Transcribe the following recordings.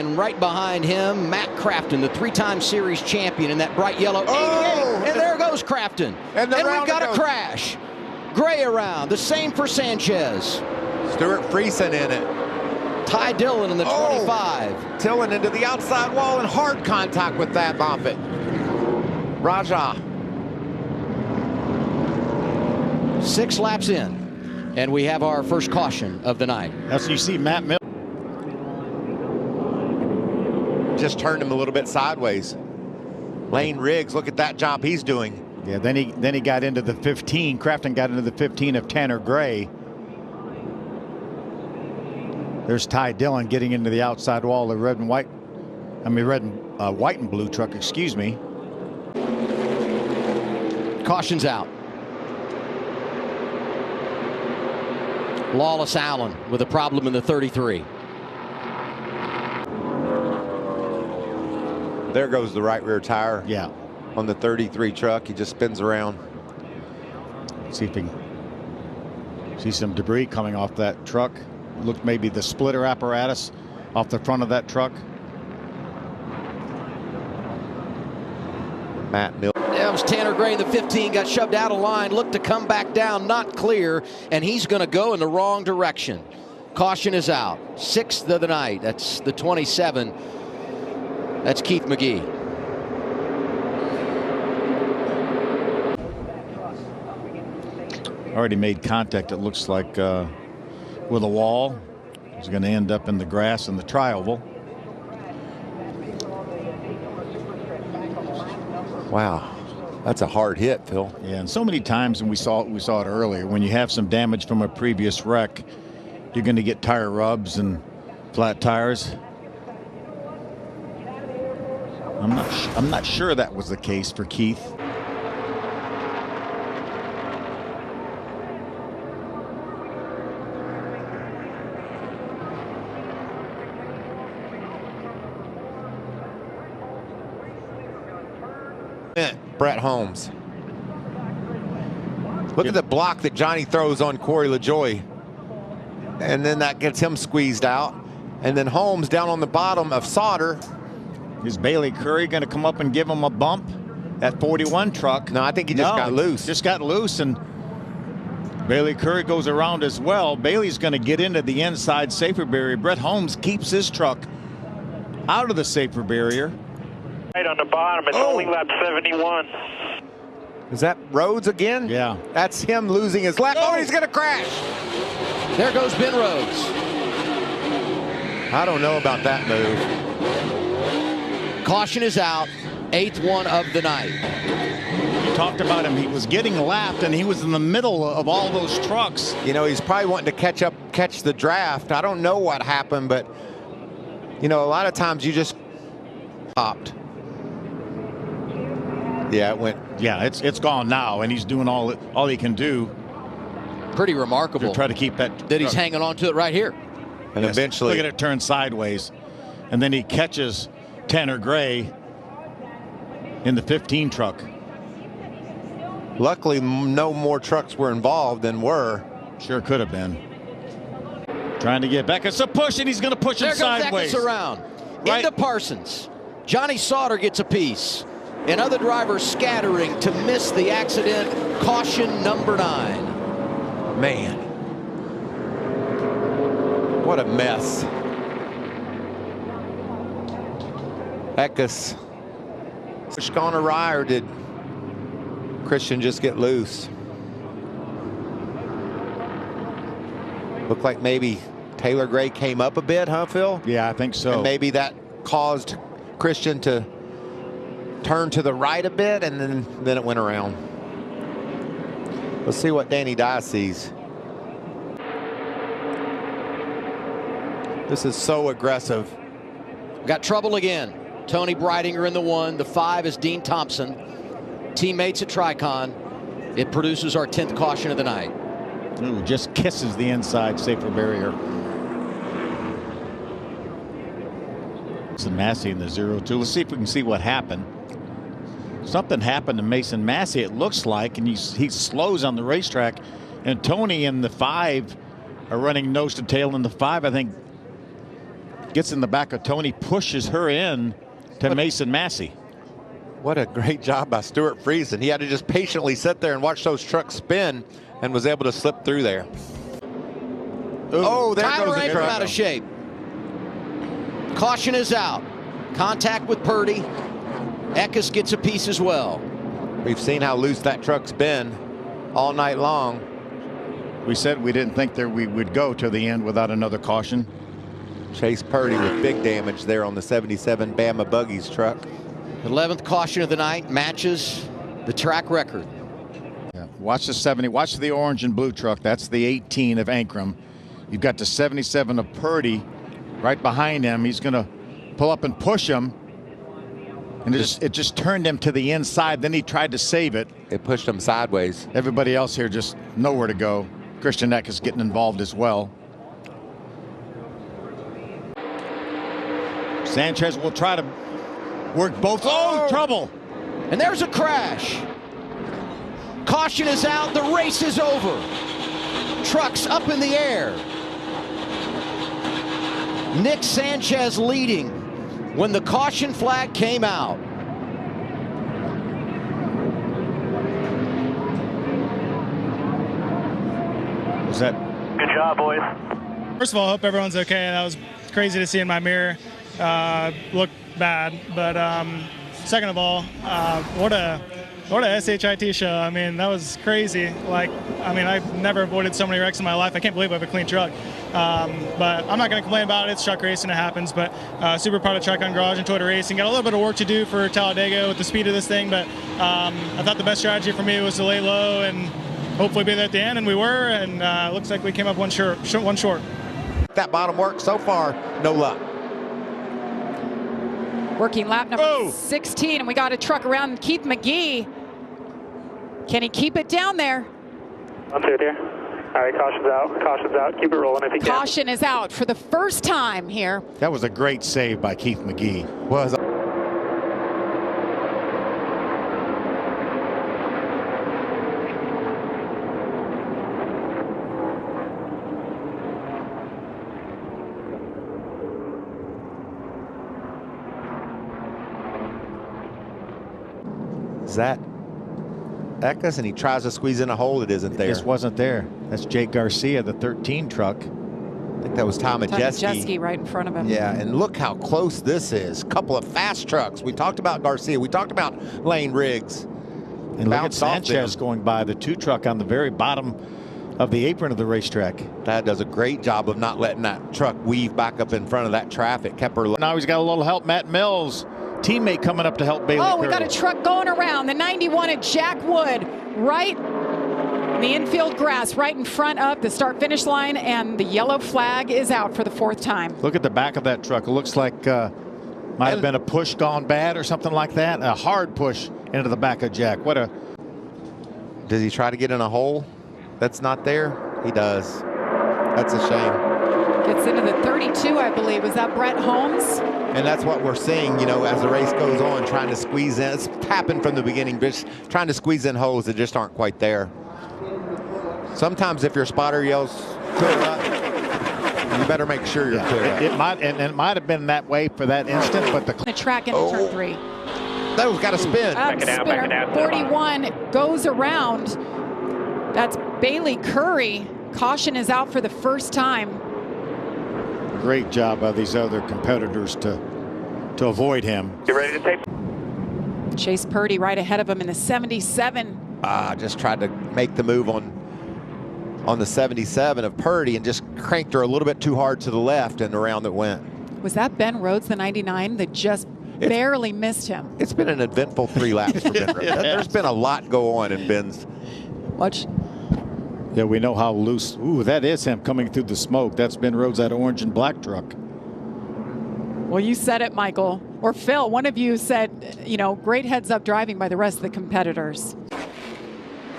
And right behind him, Matt Crafton, the three-time series champion in that bright yellow 88. And there goes Crafton. And we've got a crash. Gray around. The same for Sanchez. Stuart Friesen in it. Ty Dillon in the 25. Dillon into the outside wall and hard contact with that Moffitt. Raja. 6 laps in, and we have our first caution of the night. As you see, Matt Miller just turned him a little bit sideways. Lane Riggs, look at that job he's doing. Yeah, then he got into the 15. Crafton got into the 15 of Tanner Gray. There's Ty Dillon getting into the outside wall of white and blue truck, excuse me. Caution's out. Lawless Allen with a problem in the 33. There goes the right rear tire. Yeah. On the 33 truck. He just spins around. See if we can see some debris coming off that truck. Look, maybe the splitter apparatus off the front of that truck. Matt Miller. That was Tanner Gray in the 15, got shoved out of line, looked to come back down, not clear, and he's going to go in the wrong direction. Caution is out. 6th of the night. That's the 27. That's Keith McGee. Already made contact, it looks like, with a wall. He's going to end up in the grass in the tri-oval. Wow. That's a hard hit, Phil. Yeah, and so many times, and we saw it earlier, when you have some damage from a previous wreck, you're going to get tire rubs and flat tires. I'm not sure that was the case for Keith. Brett Holmes. Look at the block that Johnny throws on Corey LaJoie. And then that gets him squeezed out. And then Holmes down on the bottom of Sauter. Is Bailey Curry going to come up and give him a bump? That 41 truck. No, I think he just got loose. Just got loose, and Bailey Curry goes around as well. Bailey's going to get into the inside safer barrier. Brett Holmes keeps his truck out of the safer barrier. Right on the bottom, it's only lap 71. Is that Rhodes again? Yeah. That's him losing his lap. Oh, he's going to crash. There goes Ben Rhodes. I don't know about that move. Caution is out. 8th one of the night. You talked about him. He was getting lapped, and he was in the middle of all those trucks. You know, he's probably wanting to catch the draft. I don't know what happened, but, you know, a lot of times you just popped. Yeah, it went. Yeah, it's gone now, and he's doing all he can do. Pretty remarkable. To try to keep that. That he's hanging on to it right here. And yes, eventually. Look at it turn sideways. And then he catches Tanner Gray in the 15 truck. Luckily, no more trucks were involved than were. Sure could have been. Trying to get back. It's a push, and he's going to push him sideways. There goes Eckes around. Right. Into Parsons. Johnny Sauter gets a piece. And other drivers scattering to miss the accident. Caution number 9. Man. What a mess. Eckes pushed on awry, or did Christian just get loose? Looked like maybe Taylor Gray came up a bit, huh, Phil? Yeah, I think so. And maybe that caused Christian to turn to the right a bit, and then it went around. Let's see what Danny Dye sees. This is so aggressive. Got trouble again. Tony Breidinger in the 1. The 5 is Dean Thompson. Teammates at Tricon. It produces our 10th caution of the night. Ooh, just kisses the inside safer barrier. Mason Massey in the 0-2. Let's see if we can see what happened. Something happened to Mason Massey, it looks like, and he slows on the racetrack. And Tony and the 5 are running nose to tail in the 5. I think gets in the back of Tony, pushes her in to Mason Massey. What a great job by Stuart Friesen. He had to just patiently sit there and watch those trucks spin and was able to slip through there. Oh, there Tyler goes the Abrams truck. out of shape. Caution is out. Contact with Purdy. Eckes gets a piece as well. We've seen how loose that truck's been all night long. We said we didn't think that we would go to the end without another caution. Chase Purdy with big damage there on the 77 Bama Buggies truck. 11th caution of the night, matches the track record. Yeah. Watch the 70. Watch the orange and blue truck. That's the 18 of Ankrum. You've got the 77 of Purdy right behind him. He's going to pull up and push him. And it just turned him to the inside. Then he tried to save it. It pushed him sideways. Everybody else here just nowhere to go. Christian Eck is getting involved as well. Sanchez will try to work both. Oh, trouble. And there's a crash. Caution is out. The race is over. Trucks up in the air. Nick Sanchez leading when the caution flag came out. Was that? Good job, boys. First of all, I hope everyone's okay. That was crazy to see in my mirror. Looked bad, but second of all, what a SHIT show. I mean, that was crazy. Like, I mean, I've never avoided so many wrecks in my life. I can't believe I have a clean truck. But I'm not going to complain about it. It's truck racing. It happens. But super proud of Truck on Garage and Toyota Racing. Got a little bit of work to do for Talladega with the speed of this thing. But I thought the best strategy for me was to lay low and hopefully be there at the end. And we were. And looks like we came up one short. That bottom work so far, no luck. Working lap number 16, and we got a truck around Keith McGee. Can he keep it down there? I'm through there. All right, caution's out. Caution's out. Keep it rolling if you can. Caution is out for the first time here. That was a great save by Keith McGee. Was. Is that Eckes? And he tries to squeeze in a hole that isn't there. This wasn't there. That's Jake Garcia, the 13 truck. I think that was Tom Majeski right in front of him. Yeah, and look how close this is. Couple of fast trucks. We talked about Garcia. We talked about Lane Riggs. And look at Sanchez going by, the 2 truck on the very bottom of the apron of the racetrack. That does a great job of not letting that truck weave back up in front of that traffic. Kept her. Now he's got a little help. Matt Mills, teammate, coming up to help Bailey Oh, Curry. we got a truck going around. The 91 at Jack Wood, right in the infield grass, right in front of the start-finish line, and the yellow flag is out for the 4th time. Look at the back of that truck. It looks like might have been a push gone bad or something like that. A hard push into the back of Jack. What a... Does he try to get in a hole that's not there? He does. That's a shame. Gets into the 32, I believe. Was that Brett Holmes? And that's what we're seeing, you know, as the race goes on, trying to squeeze in. It's happened from the beginning, but trying to squeeze in holes that just aren't quite there. Sometimes if your spotter yells, clear up, you better make sure you're clear up. It might have been that way for that instant, but The track into turn 3. That was got to spin. Back it out, back it out. 41 goes around. That's Bailey Curry. Caution is out for the first time. great job by these other competitors to avoid him. You ready to tape? Chase Purdy right ahead of him in the 77. Just tried to make the move on the 77 of Purdy and just cranked her a little bit too hard to the left, and around it went. Was that Ben Rhodes, the 99, that just barely missed him? It's been an eventful 3 laps for Ben Rhodes. Yes. There's been a lot go on in Ben's. Watch. Yeah, we know how loose. Ooh, that is him coming through the smoke. That's Ben Rhodes, that orange and black truck. Well, you said it, Michael. Or Phil, one of you said, you know, great heads up driving by the rest of the competitors.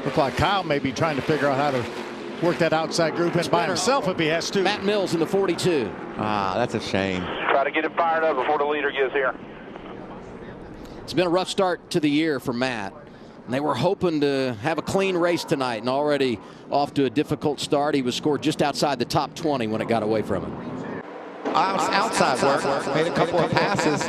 Look like Kyle may be trying to figure out how to work that outside group in by himself if he has to. Matt Mills in the 42. That's a shame. Try to get it fired up before the leader gets here. It's been a rough start to the year for Matt. And they were hoping to have a clean race tonight, and already off to a difficult start. He was scored just outside the top 20 when it got away from him. outside work. Made a couple of passes.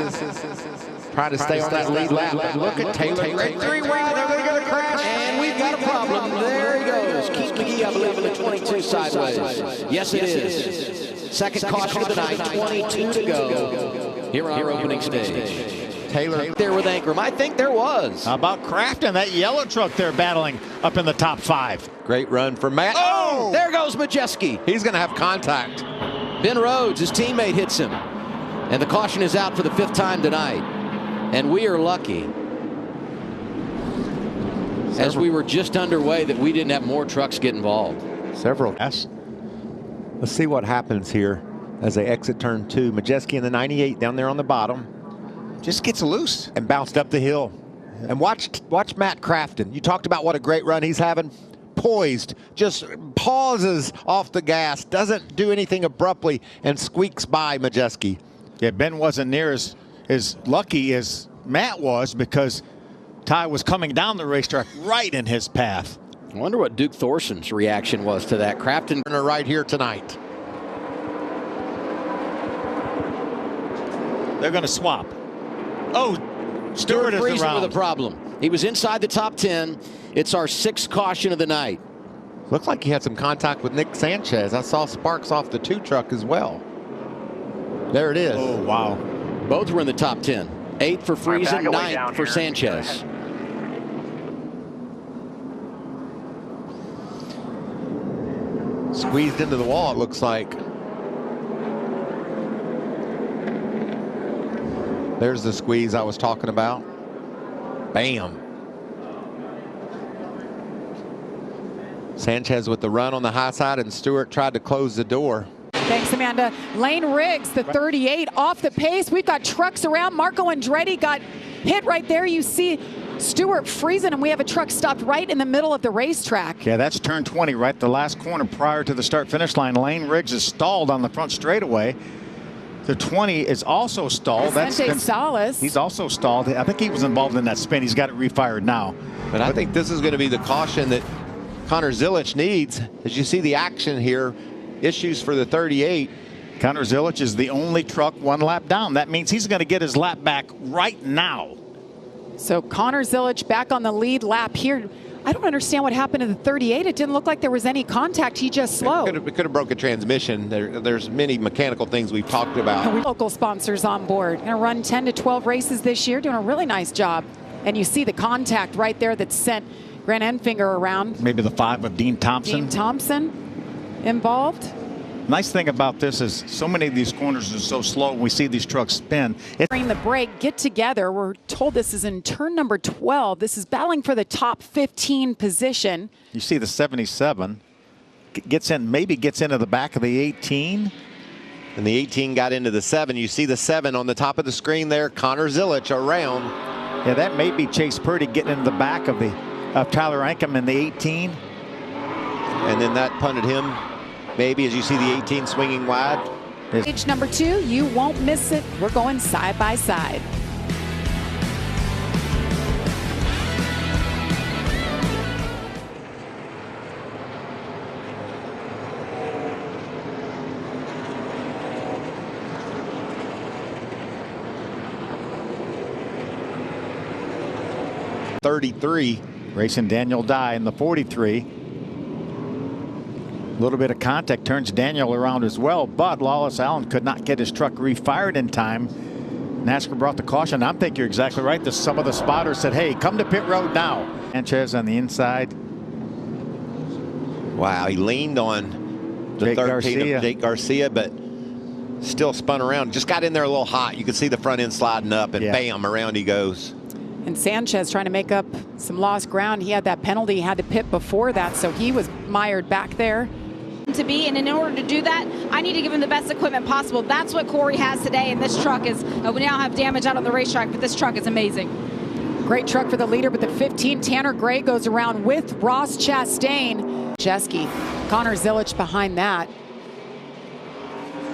Trying to stay on that lead lap. But look at Taylor. Great 3 wide. They're going to crash. And we've got a problem. There he goes. Keith McGee, I believe, in the 22 sideways. Yes, it is. Second caution of the night. 22 to go here on our opening stage. Taylor there with Ankrum. I think there was. How about Crafton? That yellow truck there battling up in the top 5. Great run for Matt. Oh! There goes Majeski. He's going to have contact. Ben Rhodes, his teammate, hits him. And the caution is out for the 5th time tonight. And we are lucky, as we were just underway, that we didn't have more trucks get involved. Several. Yes. Let's see what happens here as they exit turn 2. Majeski in the 98 down there on the bottom. Just gets loose. And bounced up the hill. And watch Matt Crafton. You talked about what a great run he's having. Poised, just pauses off the gas, doesn't do anything abruptly, and squeaks by Majeski. Yeah, Ben wasn't near as lucky as Matt was, because Ty was coming down the racetrack right in his path. I wonder what Duke Thorson's reaction was to that. Crafton right here tonight. They're going to swap. Oh, Stewart is around. With a problem. He was inside the top 10. It's our 6th caution of the night. Looks like he had some contact with Nick Sanchez. I saw sparks off the 2 truck as well. There it is. Oh, wow. Both were in the top 10. 8 for Friesen, 9 for Sanchez. Squeezed into the wall, it looks like. There's the squeeze I was talking about. Bam. Sanchez with the run on the high side, and Stewart tried to close the door. Thanks, Amanda. Lane Riggs, the 38, off the pace. We've got trucks around. Marco Andretti got hit right there. You see Stewart Friesen, and we have a truck stopped right in the middle of the racetrack. Yeah, that's turn 20, right the last corner prior to the start-finish line. Lane Riggs is stalled on the front straightaway. The 20 is also stalled. Salas. He's also stalled. I think he was involved in that spin. He's got it refired now. But I think this is going to be the caution that Connor Zilic needs. As you see the action here, issues for the 38. Connor Zilic is the only truck 1 lap down. That means he's going to get his lap back right now. So Connor Zilic back on the lead lap here. I don't understand what happened to the 38. It didn't look like there was any contact. He just slowed. It could have broke a transmission. There's many mechanical things we've talked about. Local sponsors on board. Going to run 10 to 12 races this year. Doing a really nice job. And you see the contact right there that sent Grant Enfinger around. Maybe the 5 of Dean Thompson. Dean Thompson involved. Nice thing about this is so many of these corners are so slow. When we see these trucks spin. During the break, get together. We're told this is in turn number 12. This is battling for the top 15 position. You see the 77 gets in, maybe gets into the back of the 18. And the 18 got into the 7. You see the 7 on the top of the screen there. Connor Zilic around. Yeah, that may be Chase Purdy getting into the back of Tyler Ankrum in the 18. And then that punted him. Maybe as you see the 18 swinging wide. Stage number 2, you won't miss it. We're going side by side. .33. Racing Daniel Dye in the 43. A little bit of contact turns Daniel around as well, but Lawless Allen could not get his truck refired in time. NASCAR brought the caution. I think you're exactly right. Some of the spotters said, hey, come to pit road now. Sanchez on the inside. Wow, he leaned on the 13 of Jake Garcia, but still spun around. Just got in there a little hot. You could see the front end sliding up, and bam, around he goes. And Sanchez trying to make up some lost ground. He had that penalty. He had to pit before that, so he was mired back there. To be, and in order to do that, I need to give him the best equipment possible. That's what Corey has today, and this truck is, we now have damage out on the racetrack, but this truck is amazing. Great truck for the leader, but the 15, Tanner Gray, goes around with Ross Chastain. Jeske, Connor Zilic behind that.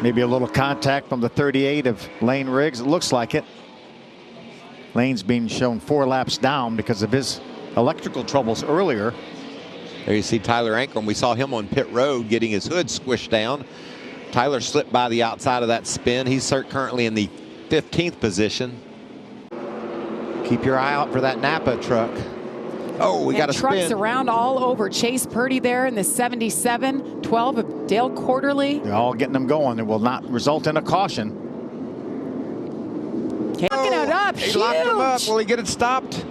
Maybe a little contact from the 38 of Lane Riggs. It looks like it. Lane's being shown 4 laps down because of his electrical troubles earlier. There you see Tyler Ankrum. We saw him on pit road getting his hood squished down. Tyler slipped by the outside of that spin. He's currently in the 15th position. Keep your eye out for that Napa truck. Oh, we got a spin. Trucks around all over. Chase Purdy there in the 77, 12 of Dale Quarterly. They're all getting them going. It will not result in a caution. Locking it up. He locked him up. Will he get it stopped?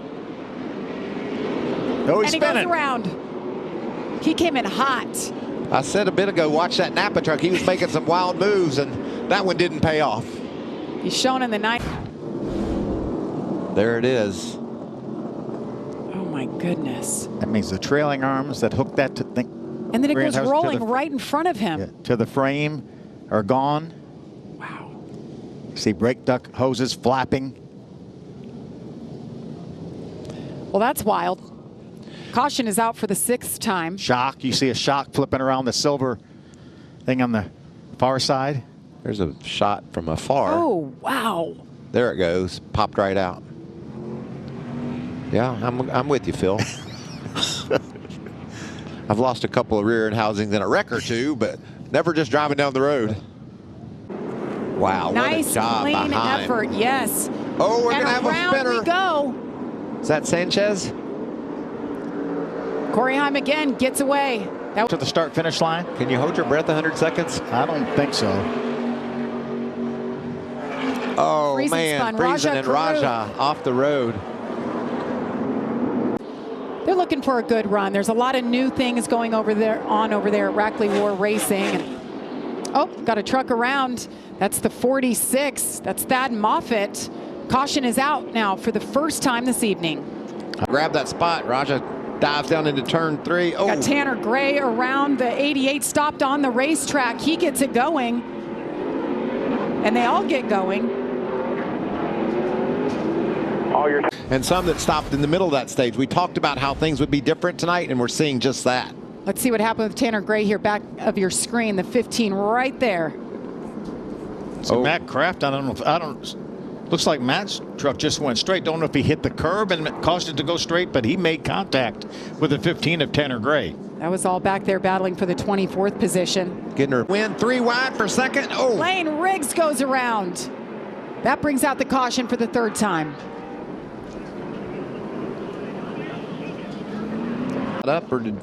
Oh, he's and he spinning. goes around. He came in hot. I said a bit ago, watch that Napa truck. He was making some wild moves, and that one didn't pay off. He's shown in the night. There it is. Oh, my goodness. That means the trailing arms that hook that to think. And then it goes rolling right in front of him. Yeah, to the frame are gone. Wow. See brake duct hoses flapping. Well, that's wild. Caution is out for the 6th time. Shock. You see a shock flipping around the silver thing on the far side. There's a shot from afar. Oh, wow. There it goes. Popped right out. Yeah, I'm with you, Phil. I've lost a couple of rear end housings in a wreck or two, but never just driving down the road. Wow, nice, what a job clean behind. effort, yes. Oh, we're and going to have a around spinner. we go. Is that Sanchez? Corey Heim again gets away. To the start-finish line. Can you hold your breath 100 seconds? I don't think so. Oh, Friesen man. spun. Friesen Raja and Karu. Raja off the road. They're looking for a good run. There's a lot of new things going over there at Rackley War Racing. Oh, got a truck around. That's the 46. That's Thad Moffitt. Caution is out now for the first time this evening. Grab that spot. Raja dives down into turn 3. Oh. Got Tanner Gray around the 88, stopped on the racetrack. He gets it going. And they all get going. And some that stopped in the middle of that stage. We talked about how things would be different tonight, and we're seeing just that. Let's see what happened with Tanner Gray here, back of your screen, the 15 right there. So Matt Kraft, I don't. Looks like Matt's truck just went straight. Don't know if he hit the curb and it caused it to go straight, but he made contact with the 15 of Tanner Gray. That was all back there battling for the 24th position. Getting her win 3 wide for second. Oh. Lane Riggs goes around. That brings out the caution for the 3rd time. Up or did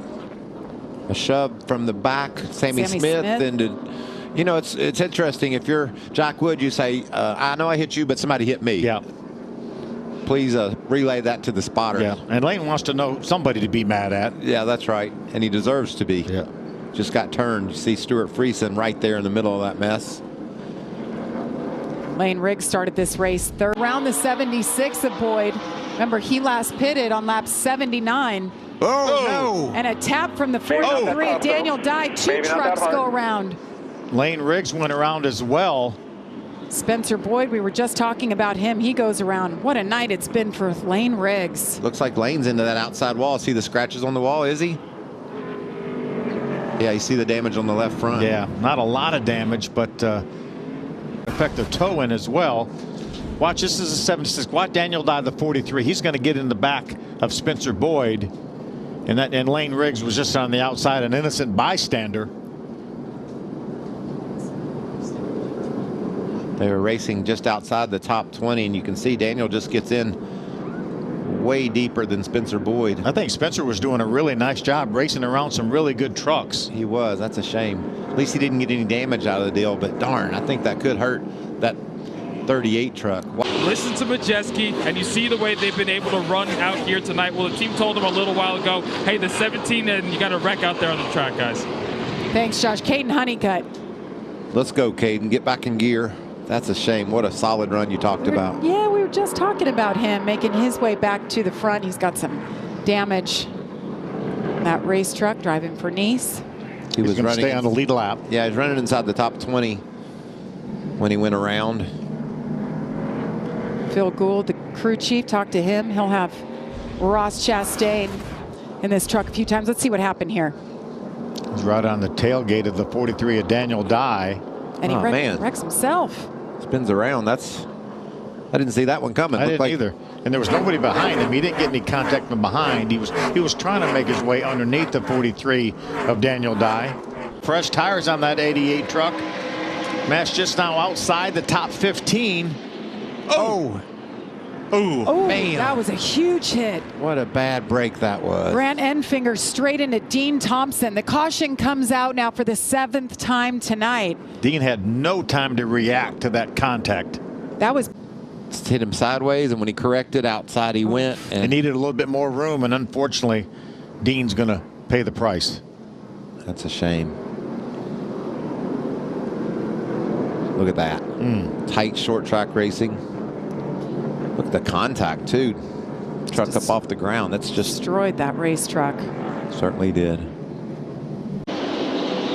a shove from the back, Sammy Smith. And did, you know, it's interesting. If you're Jack Wood, you say, I know I hit you, but somebody hit me. Yeah. Please relay that to the spotter. Yeah. And Lane wants to know somebody to be mad at. Yeah, that's right. And he deserves to be. Yeah. Just got turned. You see Stuart Friesen right there in the middle of that mess. Lane Riggs started this race 3rd. Around the 76 of Boyd. Remember, he last pitted on lap 79. Oh, no. And a tap from the 43 of Daniel Dye. 2 trucks go around. Lane Riggs went around as well. Spencer Boyd, we were just talking about him. He goes around. What a night it's been for Lane Riggs. Looks like Lane's into that outside wall. See the scratches on the wall, is he? Yeah, you see the damage on the left front. Yeah, not a lot of damage, but effective toe in as well. Watch, this is a 76. Watch Daniel Dye, the 43. He's going to get in the back of Spencer Boyd. And Lane Riggs was just on the outside, an innocent bystander. They were racing just outside the top 20, and you can see Daniel just gets in way deeper than Spencer Boyd. I think Spencer was doing a really nice job racing around some really good trucks. He was. That's a shame. At least he didn't get any damage out of the deal, but darn, I think that could hurt that 38 truck. Wow. Listen to Majeski, and you see the way they've been able to run out here tonight. Well, the team told them a little while ago, hey, the 17, and you got a wreck out there on the track, guys. Thanks, Josh. Caden Honeycutt. Let's go, Caden. Get back in gear. That's a shame. What a solid run you talked about. Yeah, we were just talking about him making his way back to the front. He's got some damage. That race truck driving for Nice. He was going to running stay on the lead lap. Yeah, he's running inside the top 20 when he went around. Phil Gould, the crew chief, talked to him. He'll have Ross Chastain in this truck a few times. Let's see what happened here. He's right on the tailgate of the 43 of Daniel Dye. And he wrecks himself. Spins around. I didn't see that one coming. I didn't either. And there was nobody behind him. He didn't get any contact from behind. He was trying to make his way underneath the 43 of Daniel Dye. Fresh tires on that 88 truck. Matt's just now outside the top 15. Oh, Oh, man. that was a huge hit. What a bad break that was. Grant Enfinger straight into Dean Thompson. The caution comes out now for the 7th time tonight. Dean had no time to react to that contact. That was Just hit him sideways, and when he corrected outside, he went. He And needed a little bit more room, and unfortunately, Dean's going to pay the price. that's a shame. Look at that. Tight short track racing. Look at the contact, too. Truck up off the ground. That's just destroyed that race truck. certainly did.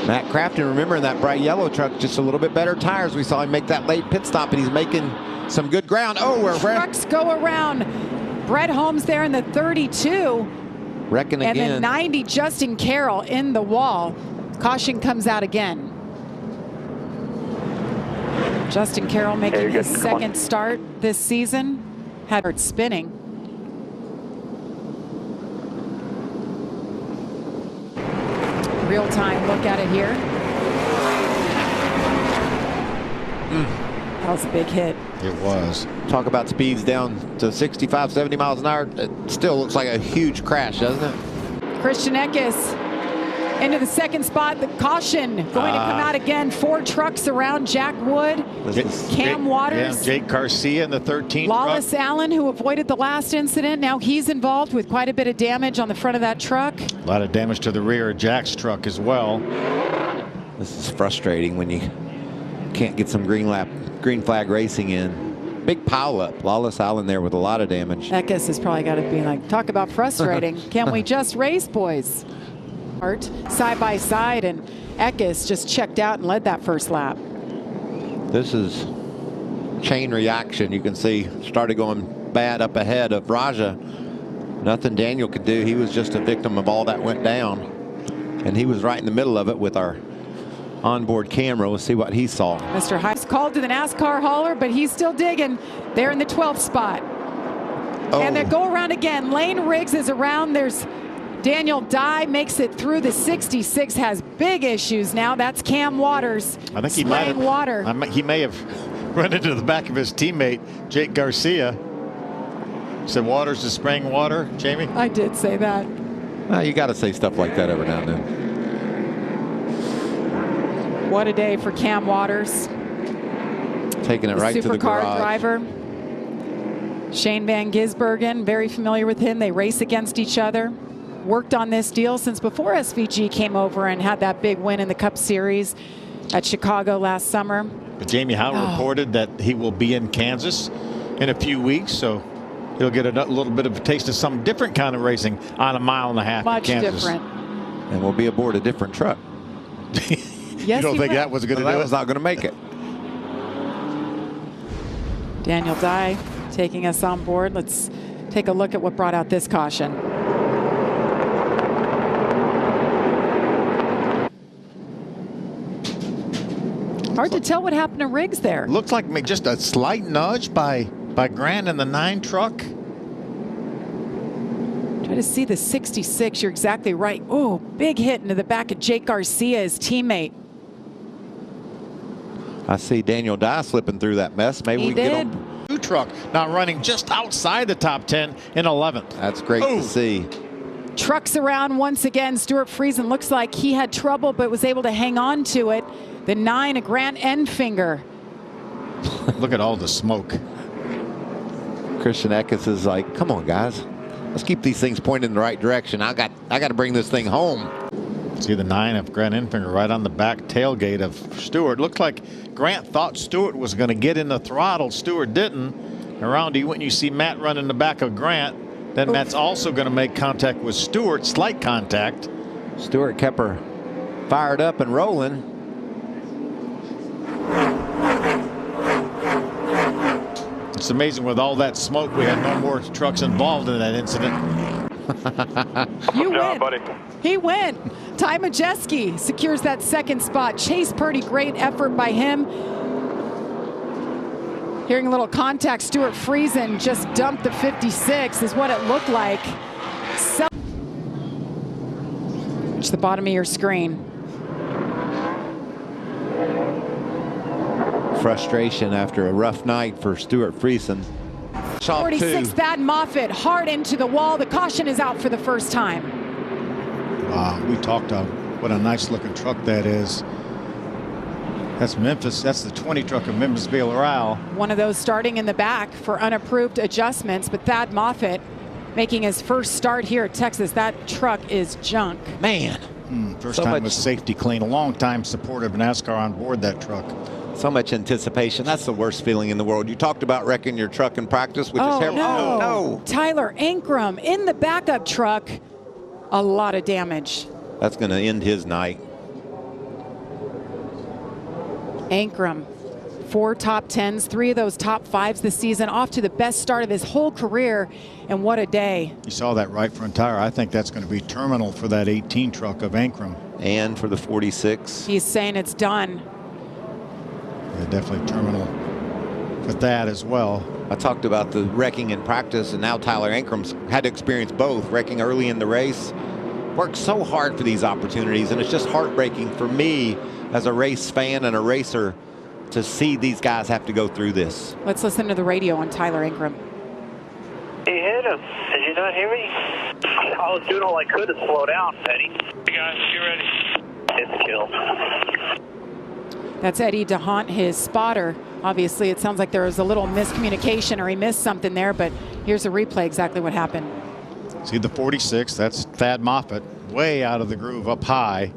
Matt Crafton, remember in that bright yellow truck, just a little bit better tires. We saw him make that late pit stop, and he's making some good ground. Oh, we're Trucks go around. Brett Holmes there in the 32. wrecking And again. then 90, Justin Carroll in the wall. Caution comes out again. Justin Carroll making you're his good. Come on. second start this season. Had it spinning. Real-time look at it here. That was a big hit. It was. Talk about speeds down to 65, 70 miles an hour. It still looks like a huge crash, doesn't it? Christian Eckes into the second spot. The caution going to come out again. 4 trucks around Jack Wood, Cam Waters, Yeah, Jake Garcia in the 13th Lawless truck. Allen, who avoided the last incident. Now he's involved with quite a bit of damage on the front of that truck. A lot of damage to the rear of Jack's truck as well. This is frustrating when you can't get some green flag racing in. Big pile up. Lawless Allen there with a lot of damage. Eckes has probably got to be like, talk about frustrating. Can we just race, boys? Side by side, and Eckes just checked out and led that first lap. This is chain reaction. You can see started going bad up ahead of Raja. Nothing Daniel could do. He was just a victim of all that went down. And he was right in the middle of it with our onboard camera. We'll see what he saw. Mr. Heist called to the NASCAR hauler, but he's still digging. They're in the 12th spot. Oh. And they go around again. Lane Riggs is around. There's Daniel Dye makes it through the 66, has big issues now. That's Cam Waters. I think he might have, water. he may have run into the back of his teammate, Jake Garcia. Said Waters is spraying water, Jamie? I did say that. Well, you got to say stuff like that every now and then. What a day for Cam Waters. Taking it right to the Supercar garage. driver. Shane Van Gisbergen, very familiar with him. They race against each other. Worked on this deal since before SVG came over and had that big win in the Cup Series at Chicago last summer. But Jamie Howe reported that he will be in Kansas in a few weeks, so he'll get a little bit of a taste of some different kind of racing on a mile and a half Much in Kansas. different. And we'll be aboard a different truck. You don't think that was going to do That it? was not going to make it. Daniel Dye taking us on board. Let's take a look at what brought out this caution. Hard to tell what happened to Riggs there. Looks like just a slight nudge by Grant in the 9 truck. Try to see the 66. You're exactly right. Oh, big hit into the back of Jake Garcia, his teammate. I see Daniel Dye slipping through that mess. Maybe we can get on. 2 truck now running just outside the top 10 in 11th. That's great to see. Trucks around once again. Stuart Friesen looks like he had trouble but was able to hang on to it. The 9, a Grant Enfinger. Look at all the smoke. Christian Eckes is like, come on, guys. Let's keep these things pointed in the right direction. I got to bring this thing home. See the 9 of Grant Enfinger right on the back tailgate of Stewart. Looks like Grant thought Stewart was going to get in the throttle. Stewart didn't. Around you when you see Matt run in the back of Grant. Then Matt's also going to make contact with Stewart, slight contact. Stewart kept her fired up and rolling. It's amazing with all that smoke, we had no more trucks involved in that incident. You Good job, win. buddy. He went. Ty Majeski secures that second spot. Chase Purdy, great effort by him. Hearing a little contact, Stuart Friesen just dumped the 56 is what it looked like. It's the bottom of your screen. Frustration after a rough night for Stuart Friesen. 46, Thad Moffitt hard into the wall. The caution is out for the first time. Wow, we talked about what a nice looking truck that is. That's Memphis. That's the 20 truck of Memphis Villarreal. One of those starting in the back for unapproved adjustments, but Thad Moffitt making his first start here at Texas. That truck is junk. Man. First so time with safety clean. A long time supporter of NASCAR on board that truck. So much anticipation. That's the worst feeling in the world. You talked about wrecking your truck in practice, which is terrible. No. Tyler Ankrum in the backup truck. A lot of damage. That's going to end his night. Ankrum, 4 top 10s, 3 of those top 5s this season, off to the best start of his whole career, and what a day. You saw that right front tire. I think that's going to be terminal for that 18 truck of Ankrum. And for the 46. He's saying it's done. Yeah, definitely terminal for that as well. I talked about the wrecking in practice, and now Tyler Ankrum's had to experience both. Wrecking early in the race. Worked so hard for these opportunities, and it's just heartbreaking for me as a race fan and a racer to see these guys have to go through this. Let's listen to the radio on Tyler Ankrum. He hit him. Did you not hear me? I was doing all I could to slow down, Eddie. Hey guys, get ready. It's killed. That's Eddie DeHaan, his spotter. Obviously, it sounds like there was a little miscommunication or he missed something there, but here's a replay exactly what happened. See the 46, that's Thad Moffitt, way out of the groove up high.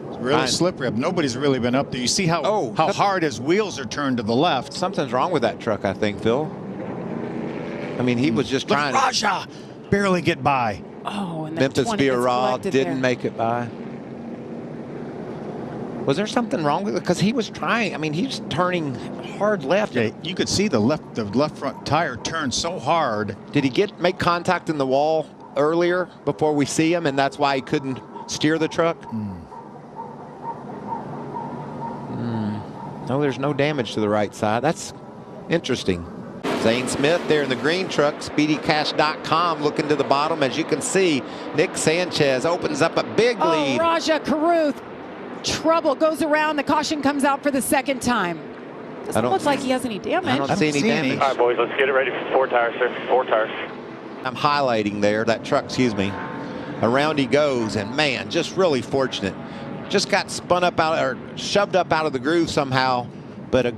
It's really slippery. Nobody's really been up there. You see how hard his wheels are turned to the left. Something's wrong with that truck, I think, Phil. I mean, he was just trying to barely get by. Oh, and Memphis Villarreal didn't make it by. Was there something wrong with it? Because he was trying. I mean, he's turning hard left. Yeah, you could see the left front tire turn so hard. Did he make contact in the wall earlier before we see him, and that's why he couldn't steer the truck? No, there's no damage to the right side. That's interesting. Zane Smith there in the green truck, speedycash.com, looking to the bottom. As you can see, Nick Sanchez opens up a big lead. Raja Caruth, trouble, goes around. The caution comes out for the second time. Doesn't look like he has any damage. I don't see any damage. All right, boys, let's get it ready for 4 tires, sir. 4 tires. I'm highlighting there, that truck, excuse me. Around he goes, and man, just really fortunate. Just got spun up out, or shoved up out of the groove somehow, but a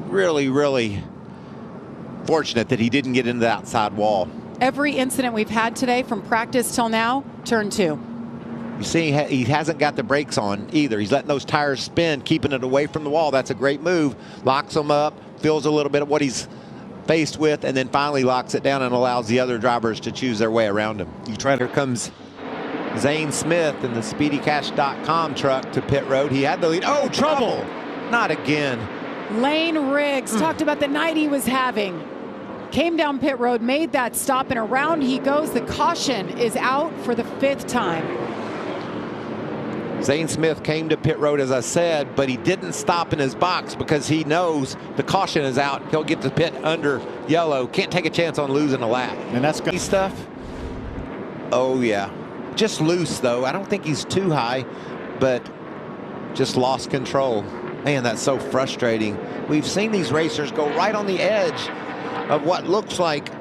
really, really fortunate that he didn't get into the outside wall. Every incident we've had today from practice till now, turn 2. You see, he hasn't got the brakes on either. He's letting those tires spin, keeping it away from the wall. That's a great move. Locks them up, feels a little bit of what he's faced with, and then finally locks it down and allows the other drivers to choose their way around him. Here comes Zane Smith in the speedycash.com truck to pit road. He had the lead. Oh, trouble! Not again. Lane Riggs talked about the night he was having. Came down pit road, made that stop, and around he goes. The caution is out for the 5th time. Zane Smith came to pit road, as I said, but he didn't stop in his box because he knows the caution is out. He'll get to pit under yellow. Can't take a chance on losing a lap. And that's good stuff. Oh, yeah. Just loose, though. I don't think he's too high, but just lost control. Man, that's so frustrating. We've seen these racers go right on the edge of what looks like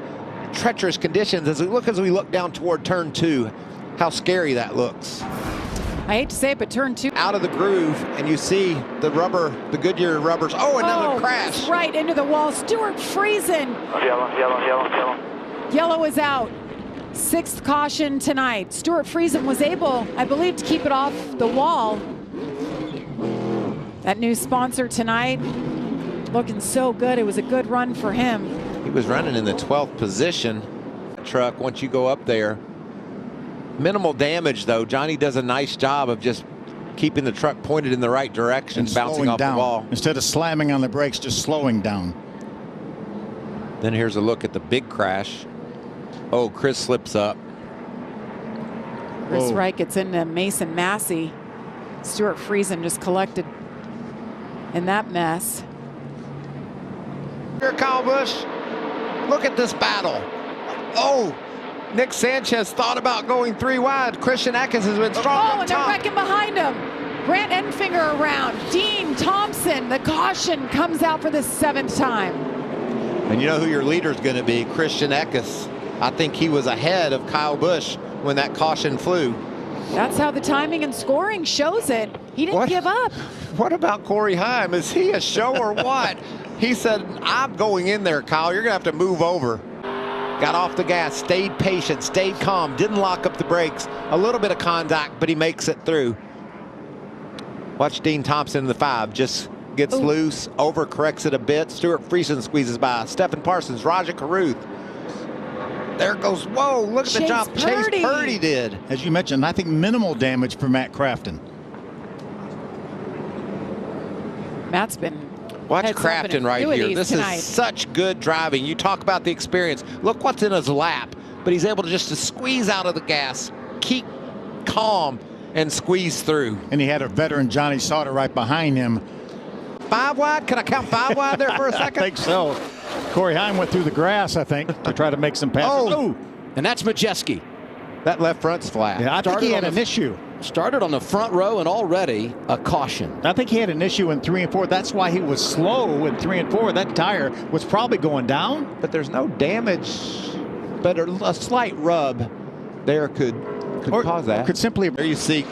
treacherous conditions as we look down toward turn 2. How scary that looks. I hate to say it, but turn 2. Out of the groove, and you see the Goodyear rubbers. Oh, another crash. Right into the wall. Stuart Friesen. Yellow. Yellow is out. 6th caution tonight. Stuart Friesen was able, I believe, to keep it off the wall. That new sponsor tonight, looking so good. It was a good run for him. He was running in the 12th position. Truck, once you go up there. Minimal damage, though. Johnny does a nice job of just keeping the truck pointed in the right direction, and bouncing off the wall. Instead of slamming on the brakes, just slowing down. Then here's a look at the big crash. Oh, Chris slips up. Chris Wright gets into Mason Massey. Stuart Friesen just collected in that mess. Here, Kyle Busch. Look at this battle. Oh, Nick Sanchez thought about going 3 wide. Christian Atkins has been strong and they're wrecking behind him. Grant Enfinger around. Dean Thompson, the caution comes out for the 7th time. And you know who your leader is going to be? Christian Eckes. I think he was ahead of Kyle Busch when that caution flew. That's how the timing and scoring shows it. He didn't give up. What about Corey Heim? Is he a show or what? He said, I'm going in there, Kyle. You're going to have to move over. Got off the gas, stayed patient, stayed calm, didn't lock up the brakes. A little bit of contact, but he makes it through. Watch Dean Thompson in the 5. Just gets loose, overcorrects it a bit. Stuart Friesen squeezes by. Stephen Parsons, Raja Caruth. There goes, whoa, look at the job Chase Purdy did. As you mentioned, I think minimal damage for Matt Crafton. Matt's been Watch Crafton right here. This is such good driving. You talk about the experience. Look what's in his lap. But he's able to just squeeze out of the gas, keep calm, and squeeze through. And he had a veteran, Johnny Sauter, right behind him. 5 wide? Can I count 5 wide there for a second? I think so. Corey Heim went through the grass, I think, to try to make some passes. Oh, and that's Majeski. That left front's flat. Yeah, I think he had an issue. Started on the front row and already a caution. I think he had an issue in 3 and 4. That's why he was slow in 3 and 4. That tire was probably going down. But there's no damage. But a slight rub there could cause that. Could simply. There you see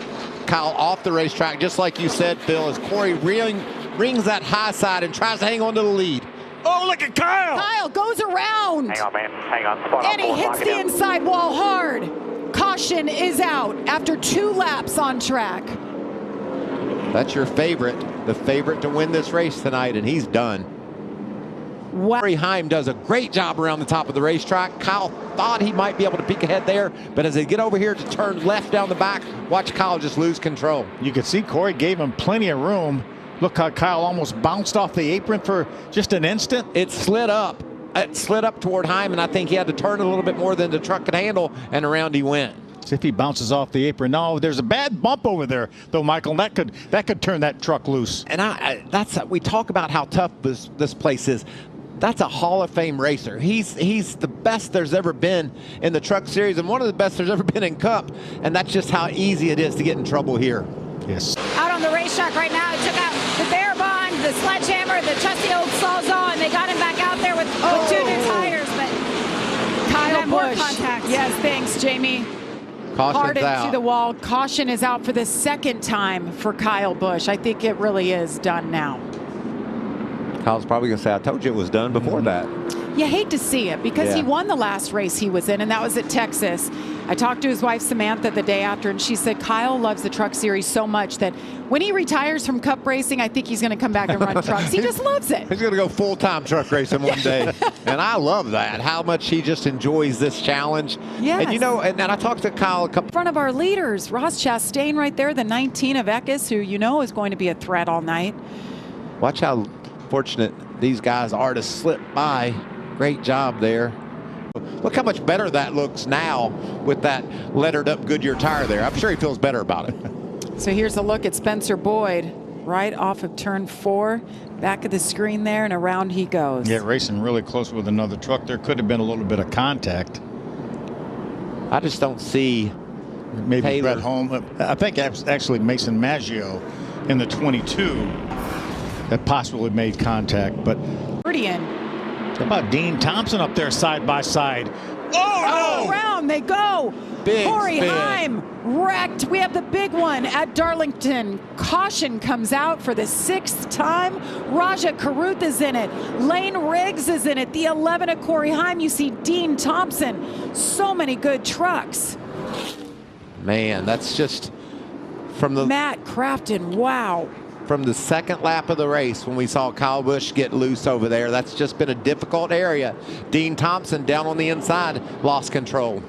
Kyle off the racetrack, just like you said, Phil, as Corey rings that high side and tries to hang on to the lead. Oh, look at Kyle! Kyle goes around. Hang on, man. Hang on. Spot And he hits the inside wall hard. Caution is out after 2 laps on track. That's your favorite, the favorite to win this race tonight, and he's done. Wow. Corey Heim does a great job around the top of the racetrack. Kyle thought he might be able to peek ahead there, but as they get over here to turn left down the back, watch Kyle just lose control. You could see Corey gave him plenty of room. Look how Kyle almost bounced off the apron for just an instant. It slid up. It slid up toward Heim, and I think he had to turn a little bit more than the truck could handle, and around he went. See if he bounces off the apron. No, there's a bad bump over there, though, Michael. That could turn that truck loose. And we talk about how tough this place is. That's a Hall of Fame racer. He's the best there's ever been in the Truck Series, and one of the best there's ever been in Cup. And that's just how easy it is to get in trouble here. Yes. Out on the racetrack right now, he took out the Bear Bond, the Sledgehammer, the trusty old Sawzall, and they got him back out there with 2 new tires, but Kyle more Busch. contact. Yes, thanks, Jamie. Caution's Hard into out. the wall. Caution is out for the 2nd time for Kyle Busch. I think it really is done now. Kyle's probably going to say, I told you it was done before that. You hate to see it because he won the last race he was in, and that was at Texas. I talked to his wife, Samantha, the day after, and she said Kyle loves the Truck Series so much that when he retires from Cup racing, I think he's going to come back and run trucks. He just loves it. He's going to go full-time truck racing one day. And I love that, how much he just enjoys this challenge. Yes. And, you know, and I talked to Kyle a couple. In front of our leaders, Ross Chastain right there, the 19 of Eckes, who you know is going to be a threat all night. Watch how fortunate these guys are to slip by. Great job there. Look how much better that looks now with that lettered up Goodyear tire there. I'm sure he feels better about it. So here's a look at Spencer Boyd right off of turn 4. Back of the screen there, and around he goes. Yeah, racing really close with another truck. There could have been a little bit of contact. I just don't see maybe Taylor. Brett Holm. I think actually Mason Maggio in the 22 that possibly made contact. But how about Dean Thompson up there side by side? Oh, no! Around they go. Big Corey spin. Heim wrecked. We have the big one at Darlington. Caution comes out for the 6th time. Raja Caruth is in it. Lane Riggs is in it. The 11 of Corey Heim. You see Dean Thompson. So many good trucks. Man, that's just from the Matt Crafton. Wow. From the 2nd lap of the race when we saw Kyle Busch get loose over there. That's just been a difficult area. Dean Thompson down on the inside lost control.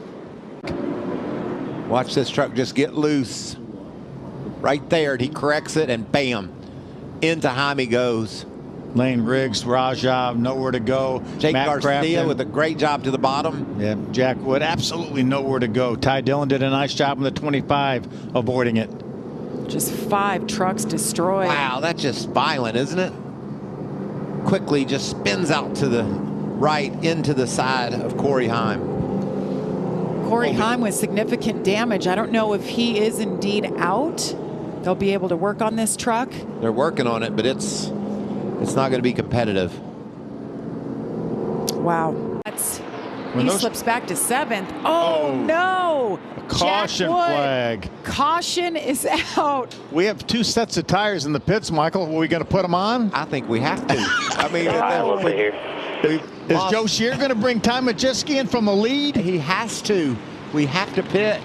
Watch this truck just get loose. Right there, he corrects it and bam, into Heim he goes. Lane Riggs, Raja, nowhere to go. Jake Matt Garcia Crafton with a great job to the bottom. Yeah, Jack Wood, absolutely nowhere to go. Ty Dillon did a nice job in the 25, avoiding it. Just 5 trucks destroyed. Wow, that's just violent, isn't it? Quickly just spins out to the right into the side of Corey Heim. Corey Heim with significant damage. I don't know if he is indeed out. they'll be able to work on this truck. They're working on it, but it's not going to be competitive. Wow. He slips back to 7th. Oh, no. A caution flag. Caution is out. We have 2 sets of tires in the pits, Michael. Are we going to put them on? I think we have to. I mean, is Joe Shear going to bring Ty Majeski in from the lead? He has to. We have to pit.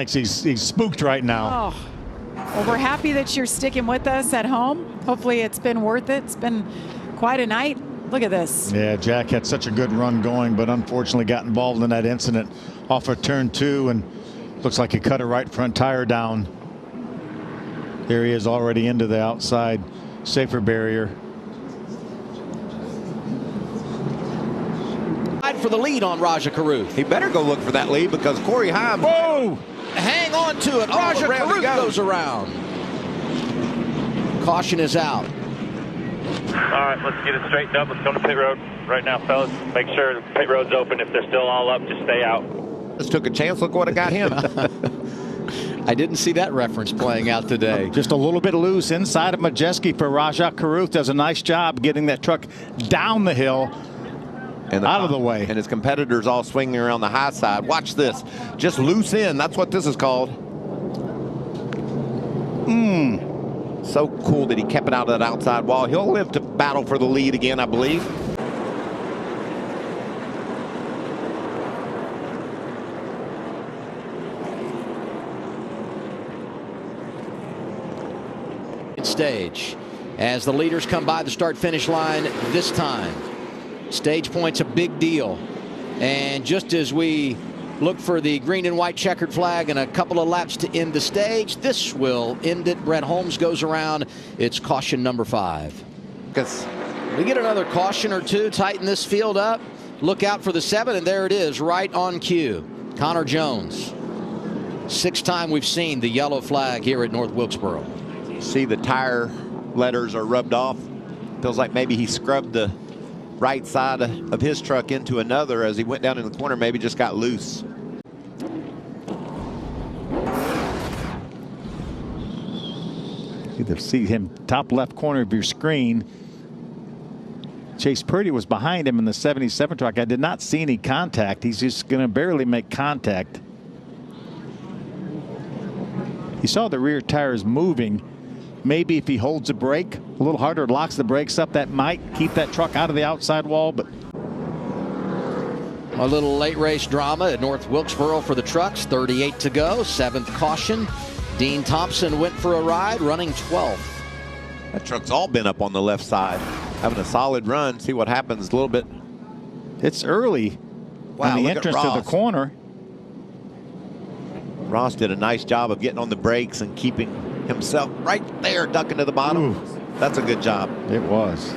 He's spooked right now. Oh. Well, we're happy that you're sticking with us at home. Hopefully it's been worth it. It's been quite a night. Look at this. Yeah, Jack had such a good run going, but unfortunately got involved in that incident off of turn 2, and looks like he cut a right front tire down. There he is, already into the outside safer barrier. For the lead on Raja Caruth. He better go look for that lead because Corey Heim. Whoa! Hang on to it. Raja Caruth goes around. Caution is out. All right, let's get it straightened up. Let's go to pit road right now, fellas. Make sure the pit road's open. If they're still all up, just stay out. Just took a chance. Look what it got him. I didn't see that reference playing out today. Just a little bit loose inside of Majeski for Raja Caruth. Does a nice job getting that truck down the hill and out of the way. And his competitors all swinging around the high side. Watch this. Just loose in. That's what this is called. So cool that he kept it out of that outside wall. He'll live to battle for the lead again, I believe. Stage as the leaders come by the start-finish line this time. Stage point's a big deal, and just as we look for the green and white checkered flag and a couple of laps to end the stage, this will end it. Brett Holmes goes around. It's caution number 5. Because we get another caution or two, tighten this field up. Look out for the 7, and there it is, right on cue. Connor Jones. 6th time we've seen the yellow flag here at North Wilkesboro. See the tire letters are rubbed off. Feels like maybe he scrubbed the right side of his truck into another as he went down in the corner, maybe just got loose. You can see him top left corner of your screen. Chase Purdy was behind him in the 77 truck. I did not see any contact. He's just going to barely make contact. You saw the rear tires moving. Maybe if he holds the brake a little harder, locks the brakes up, that might keep that truck out of the outside wall. But a little late race drama at North Wilkesboro for the trucks. 38 to go, 7th caution. Dean Thompson went for a ride, running 12th. That truck's all been up on the left side, having a solid run. See what happens a little bit. It's early on the entrance to the corner. Ross did a nice job of getting on the brakes and keeping himself right there, ducking to the bottom. Ooh. That's a good job. It was.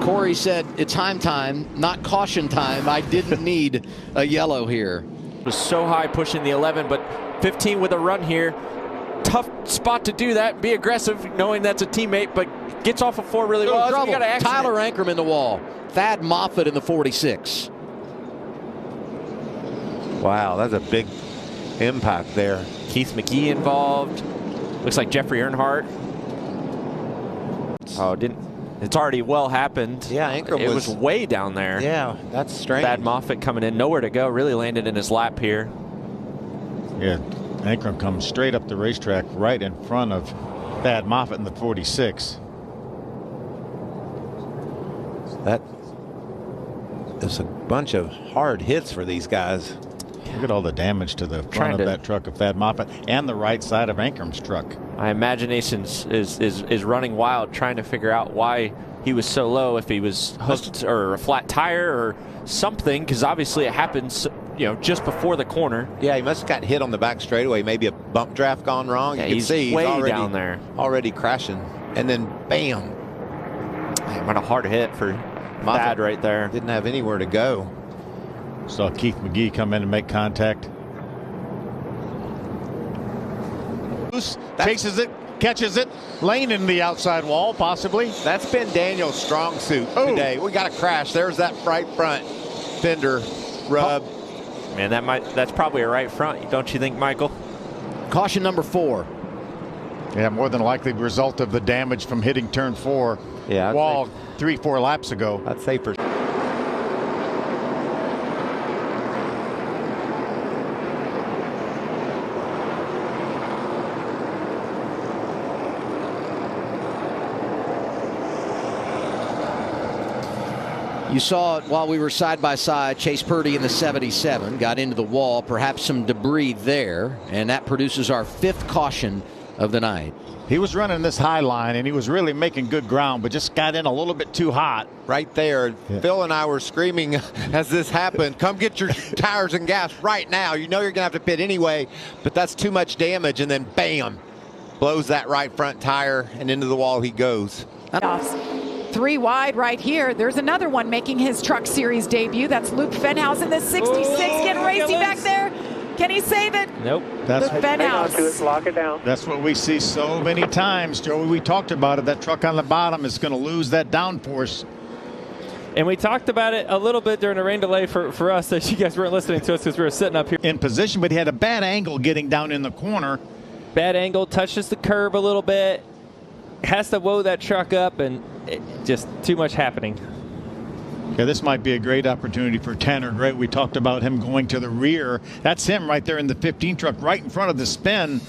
Corey said it's time, not caution time. I didn't need a yellow here. It was so high pushing the 11, but 15 with a run here. Tough spot to do that, be aggressive, knowing that's a teammate, but gets off of 4 really well. Tyler Ankrum in the wall. Thad Moffitt in the 46. Wow, that's a big impact there. Keith McGee involved. Looks like Jeffrey Earnhardt. Oh, it's already well happened. Yeah, Ankrum was way down there. Yeah, that's strange. Thad Moffitt coming in, nowhere to go. Really landed in his lap here. Yeah, Ankrum comes straight up the racetrack right in front of Thad Moffitt in the 46. That is a bunch of hard hits for these guys. Look at all the damage to the front of that truck of Thad Moffitt and the right side of Ankrum's truck. My imagination is running wild, trying to figure out why he was so low, if he was hooked or a flat tire or something, because obviously it happens, just before the corner. Yeah, he must have got hit on the back straightaway. Maybe a bump draft gone wrong. Yeah, you can see way he's already down there, already crashing, and then bam! Man, what a hard hit for Thad right there. Didn't have anywhere to go. Saw Keith McGee come in and make contact. Chases it, catches it, lane in the outside wall, possibly. That's been Daniel's strong suit today. We got a crash. There's that right front fender rub. Man, that's probably a right front, don't you think, Michael? Caution number 4. Yeah, more than likely result of the damage from hitting turn 4 wall 3-4 laps ago. I'd say for You saw it while we were side by side. Chase Purdy in the 77 got into the wall, perhaps some debris there, and that produces our 5th caution of the night. He was running this high line and he was really making good ground, but just got in a little bit too hot. right there. Yeah. Phil and I were screaming as this happened, come get your tires and gas right now. You know you're going to have to pit anyway, but that's too much damage. And then bam, blows that right front tire and into the wall he goes. 3 wide right here. There's another one making his Truck Series debut. That's Luke Fenhaus in the 66. Getting racy back there. Can he save it? Nope. Luke Fenhaus. Hang on to it, lock it down. That's what we see so many times, Joey. We talked about it. That truck on the bottom is going to lose that downforce. And we talked about it a little bit during the rain delay for us, that you guys weren't listening to us because we were sitting up here in position, but he had a bad angle getting down in the corner. Bad angle, touches the curb a little bit, has to woe that truck up, and just too much happening. Yeah, this might be a great opportunity for Tanner Gray. We talked about him going to the rear. That's him right there in the 15 truck, right in front of the spin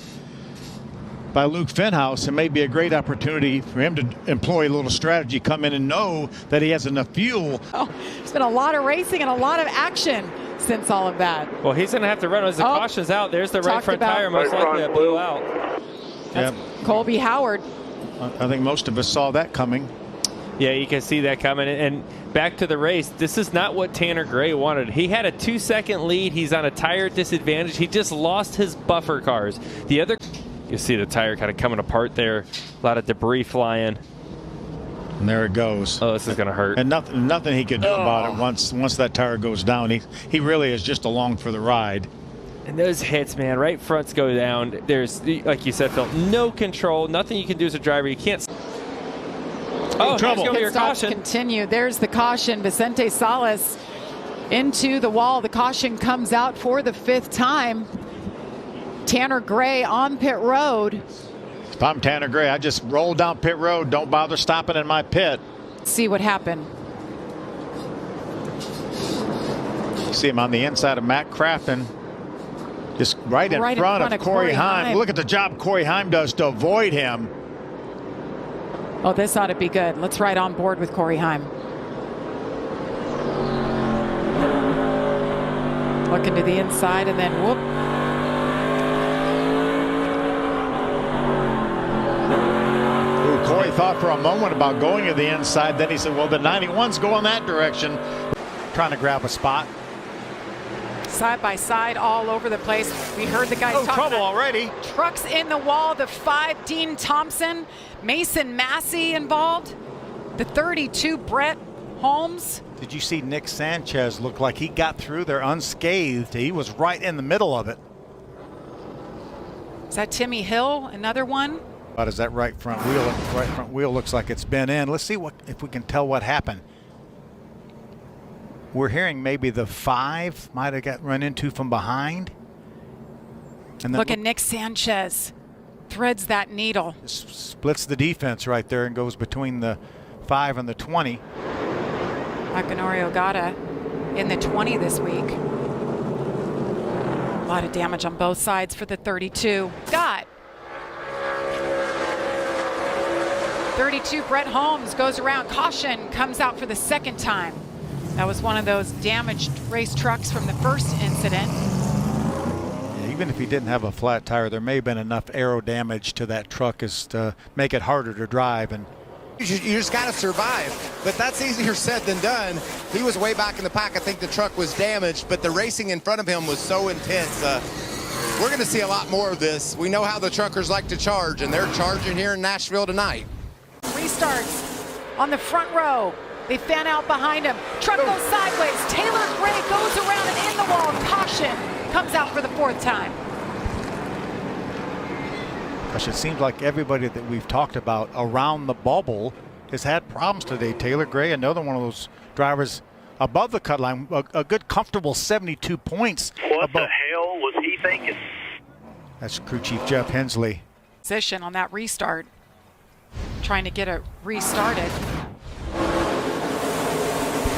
by Luke Fenhaus. It may be a great opportunity for him to employ a little strategy, come in and know that he has enough fuel. Oh, there's been a lot of racing and a lot of action since all of that. Well, he's going to have to run as the caution's out. There's the right front tire, most likely that blew out. That's Colby Howard. I think most of us saw that coming. Yeah, you can see that coming. And back to the race, this is not what Tanner Gray wanted. He had a 2-second lead. He's on a tire disadvantage. He just lost his buffer cars. The other, you see the tire kind of coming apart there. A lot of debris flying. And there it goes. Oh, this is going to hurt. And nothing he could do about it once that tire goes down. He really is just along for the ride. And those hits, man, right fronts go down. There's, like you said, Phil, no control. Nothing you can do as a driver. You can't. Oh, trouble. Pit stops continue. There's the caution. Vicente Salas into the wall. The caution comes out for the 5th time. Tanner Gray on pit road. If I'm Tanner Gray, I just roll down pit road. Don't bother stopping in my pit. See what happened. See him on the inside of Matt Crafton. Just right in front of Corey Heim. Look at the job Corey Heim does to avoid him. Oh, this ought to be good. Let's ride on board with Corey Heim. Looking to the inside and then whoop. Ooh, Corey thought for a moment about going to the inside. Then he said, well, the 91s go in that direction. Trying to grab a spot. Side by side all over the place. We heard the guys talking trouble about already. Trucks in the wall. The 5, Dean Thompson, Mason Massey involved. The 32, Brett Holmes. Did you see Nick Sanchez look like he got through there unscathed? He was right in the middle of it. Is that Timmy Hill? Another one? But is that right front wheel? Right front wheel looks like it's been in. Let's see if we can tell what happened. We're hearing maybe the 5 might have got run into from behind. And look at Nick Sanchez. Threads that needle. Splits the defense right there and goes between the 5 and the 20. Akinori Ogata in the 20 this week. A lot of damage on both sides for the 32. Got 32, Brett Holmes goes around. Caution comes out for the 2nd time. That was one of those damaged race trucks from the first incident. Yeah, even if he didn't have a flat tire, there may have been enough aero damage to that truck as to make it harder to drive. And you just got to survive, but that's easier said than done. He was way back in the pack. I think the truck was damaged, but the racing in front of him was so intense. We're going to see a lot more of this. We know how the truckers like to charge, and they're charging here in Nashville tonight. Restarts on the front row. They fan out behind him. Truck goes sideways. Taylor Gray goes around and in the wall. Caution comes out for the 4th time. Gosh, it seems like everybody that we've talked about around the bubble has had problems today. Taylor Gray, another one of those drivers above the cut line, a good comfortable 72 points. What the hell was he thinking? That's crew chief Jeff Hensley. Position on that restart. Trying to get it restarted.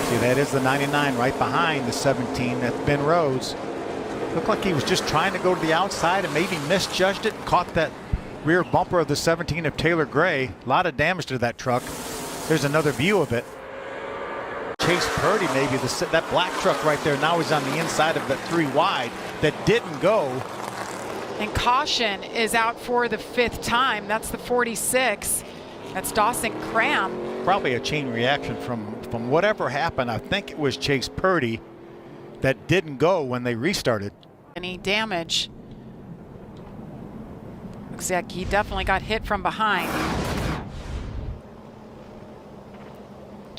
See, that is the 99 right behind the 17. That's Ben Rhodes. Looked like he was just trying to go to the outside and maybe misjudged it and caught that rear bumper of the 17 of Taylor Gray. A lot of damage to that truck. There's another view of it. Chase Purdy, maybe that black truck right there. Now he's on the inside of that 3 wide that didn't go. And caution is out for the 5th time. That's the 46. That's Dawson Cram. Probably a chain reaction from whatever happened. I think it was Chase Purdy that didn't go when they restarted. Any damage? Looks like he definitely got hit from behind.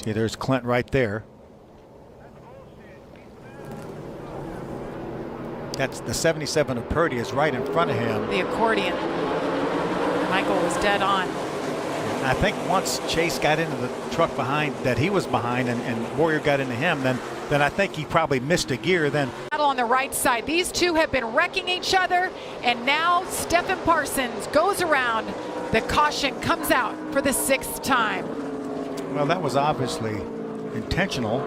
See, there's Clint right there. That's the 77 of Purdy is right in front of him. The accordion. Michael was dead on. And I think once Chase got into the truck behind that he was behind and Warrior got into him, then I think he probably missed a gear then. Battle on the right side. These two have been wrecking each other, and now Stephen Parsons goes around. The caution comes out for the 6th time. Well, that was obviously intentional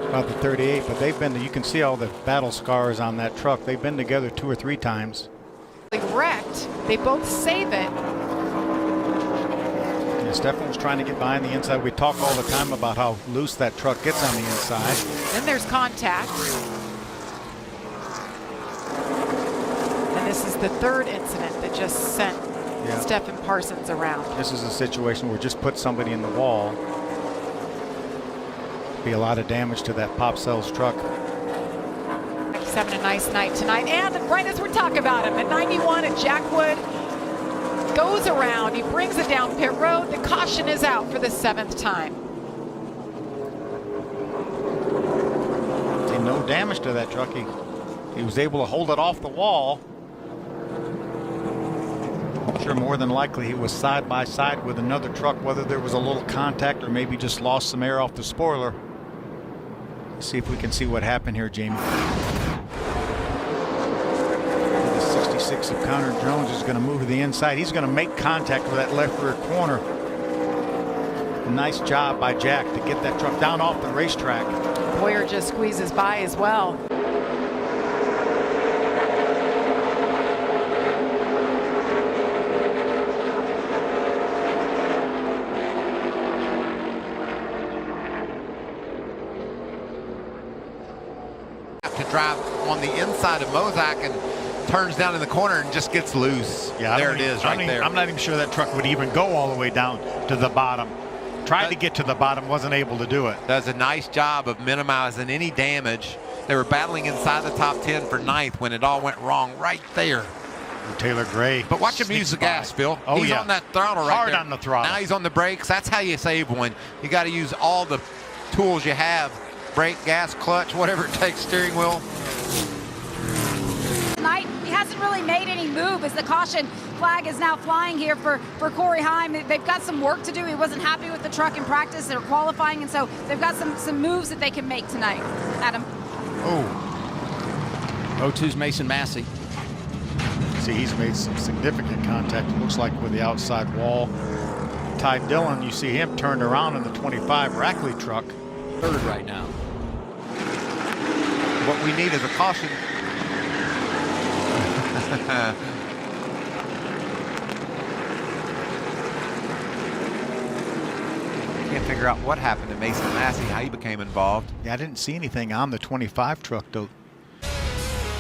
about the 38, but they've been, you can see all the battle scars on that truck. They've been together 2 or 3 times. They wrecked. They both save it. Yeah, Stephen was trying to get behind the inside. We talk all the time about how loose that truck gets on the inside. Then there's contact. And this is the 3rd incident that just sent Stephen Parsons around. This is a situation where just put somebody in the wall. Be a lot of damage to that Pop Cells truck. He's having a nice night tonight. And right as we're talking about him, at 91 at Jackwood, goes around. He brings it down pit road. The caution is out for the 7th time. See, no damage to that truck. He was able to hold it off the wall. I'm sure more than likely he was side by side with another truck, whether there was a little contact or maybe just lost some air off the spoiler. Let's see if we can see what happened here, Jamie. The 66 of Connor Jones is going to move to the inside. He's going to make contact with that left rear corner. Nice job by Jack to get that truck down off the racetrack. Boyer just squeezes by as well. To drive on the inside of Mozak and turns down in the corner and just gets loose. Yeah, there it is right there. I'm not even sure that truck would even go all the way down to the bottom. Tried to get to the bottom, wasn't able to do it. Does a nice job of minimizing any damage. They were battling inside the top 10 for 9th when it all went wrong right there. Taylor Gray. But watch him use the gas, Phil. Oh, he's on that throttle right Hard there. on the throttle. Now he's on the brakes. That's how you save one. You got to use all the tools you have. Brake, gas, clutch, whatever it takes, steering wheel. Tonight, he hasn't really made any move as the caution flag is now flying here for Corey Heim. They've got some work to do. He wasn't happy with the truck in practice. They're qualifying, and so they've got some moves that they can make tonight. Adam. Oh. 02's Mason Massey. See, he's made some significant contact, it looks like, with the outside wall. Ty Dillon, you see him turned around in the 25 Rackley truck. 3rd right now. What we need is a caution. Can't figure out what happened to Mason Massey, how he became involved. Yeah, I didn't see anything on the 25 truck, though.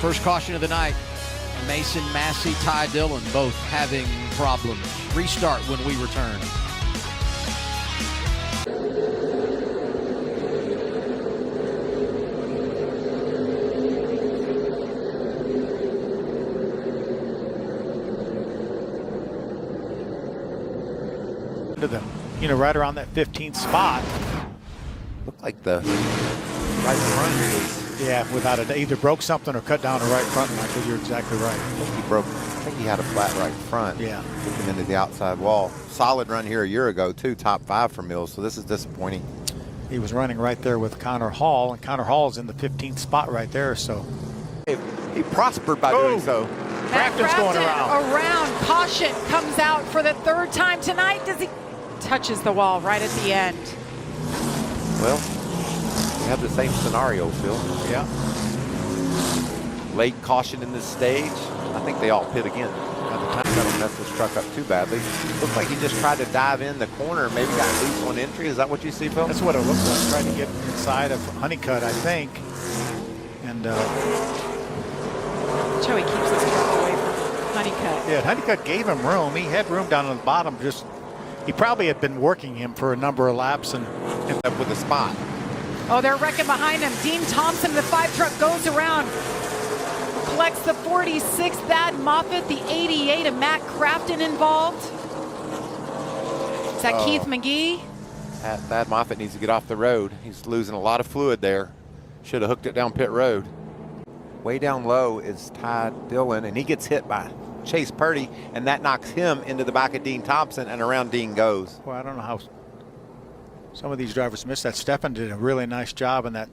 First caution of the night. Mason Massey, Ty Dillon, both having problems. Restart when we return. To them, you know, right around that 15th spot. Looked like the right front is. Yeah, without it, either broke something or cut down the right front, Michael. You're exactly right. I think he had a flat right front. Yeah. Took him into the outside wall. Solid run here a year ago, too. Top 5 for Mills, so this is disappointing. He was running right there with Connor Hall, and Connor Hall is in the 15th spot right there, so. He prospered by doing so. Crafton's going around. Caution comes out for the third time tonight. Does he touches the wall right at the end? Well, we have the same scenario, Phil. Yeah. Late caution in this stage. I think they all pit again. By the time that'll mess this truck up too badly. Looks like he just tried to dive in the corner, maybe got loose on entry. Is that what you see, Phil? That's what it looks like. Trying to get inside of Honeycutt, I think. And Joey keeps his truck away from Honeycutt. yeah, Honeycutt gave him room. He had room down on the bottom. He probably had been working him for a number of laps and up with a spot. Oh, they're wrecking behind him. Dean Thompson, the 5 truck, goes around. Collects the 46, Thad Moffitt, the 88 of Matt Crafton involved. Is that Keith McGee? Thad Moffitt needs to get off the road. He's losing a lot of fluid there. Should have hooked it down pit road. Way down low is Ty Dillon, and he gets hit by Chase Purdy, and that knocks him into the back of Dean Thompson, and around Dean goes. well, I don't know how some of these drivers missed that. Stefan did a really nice job in that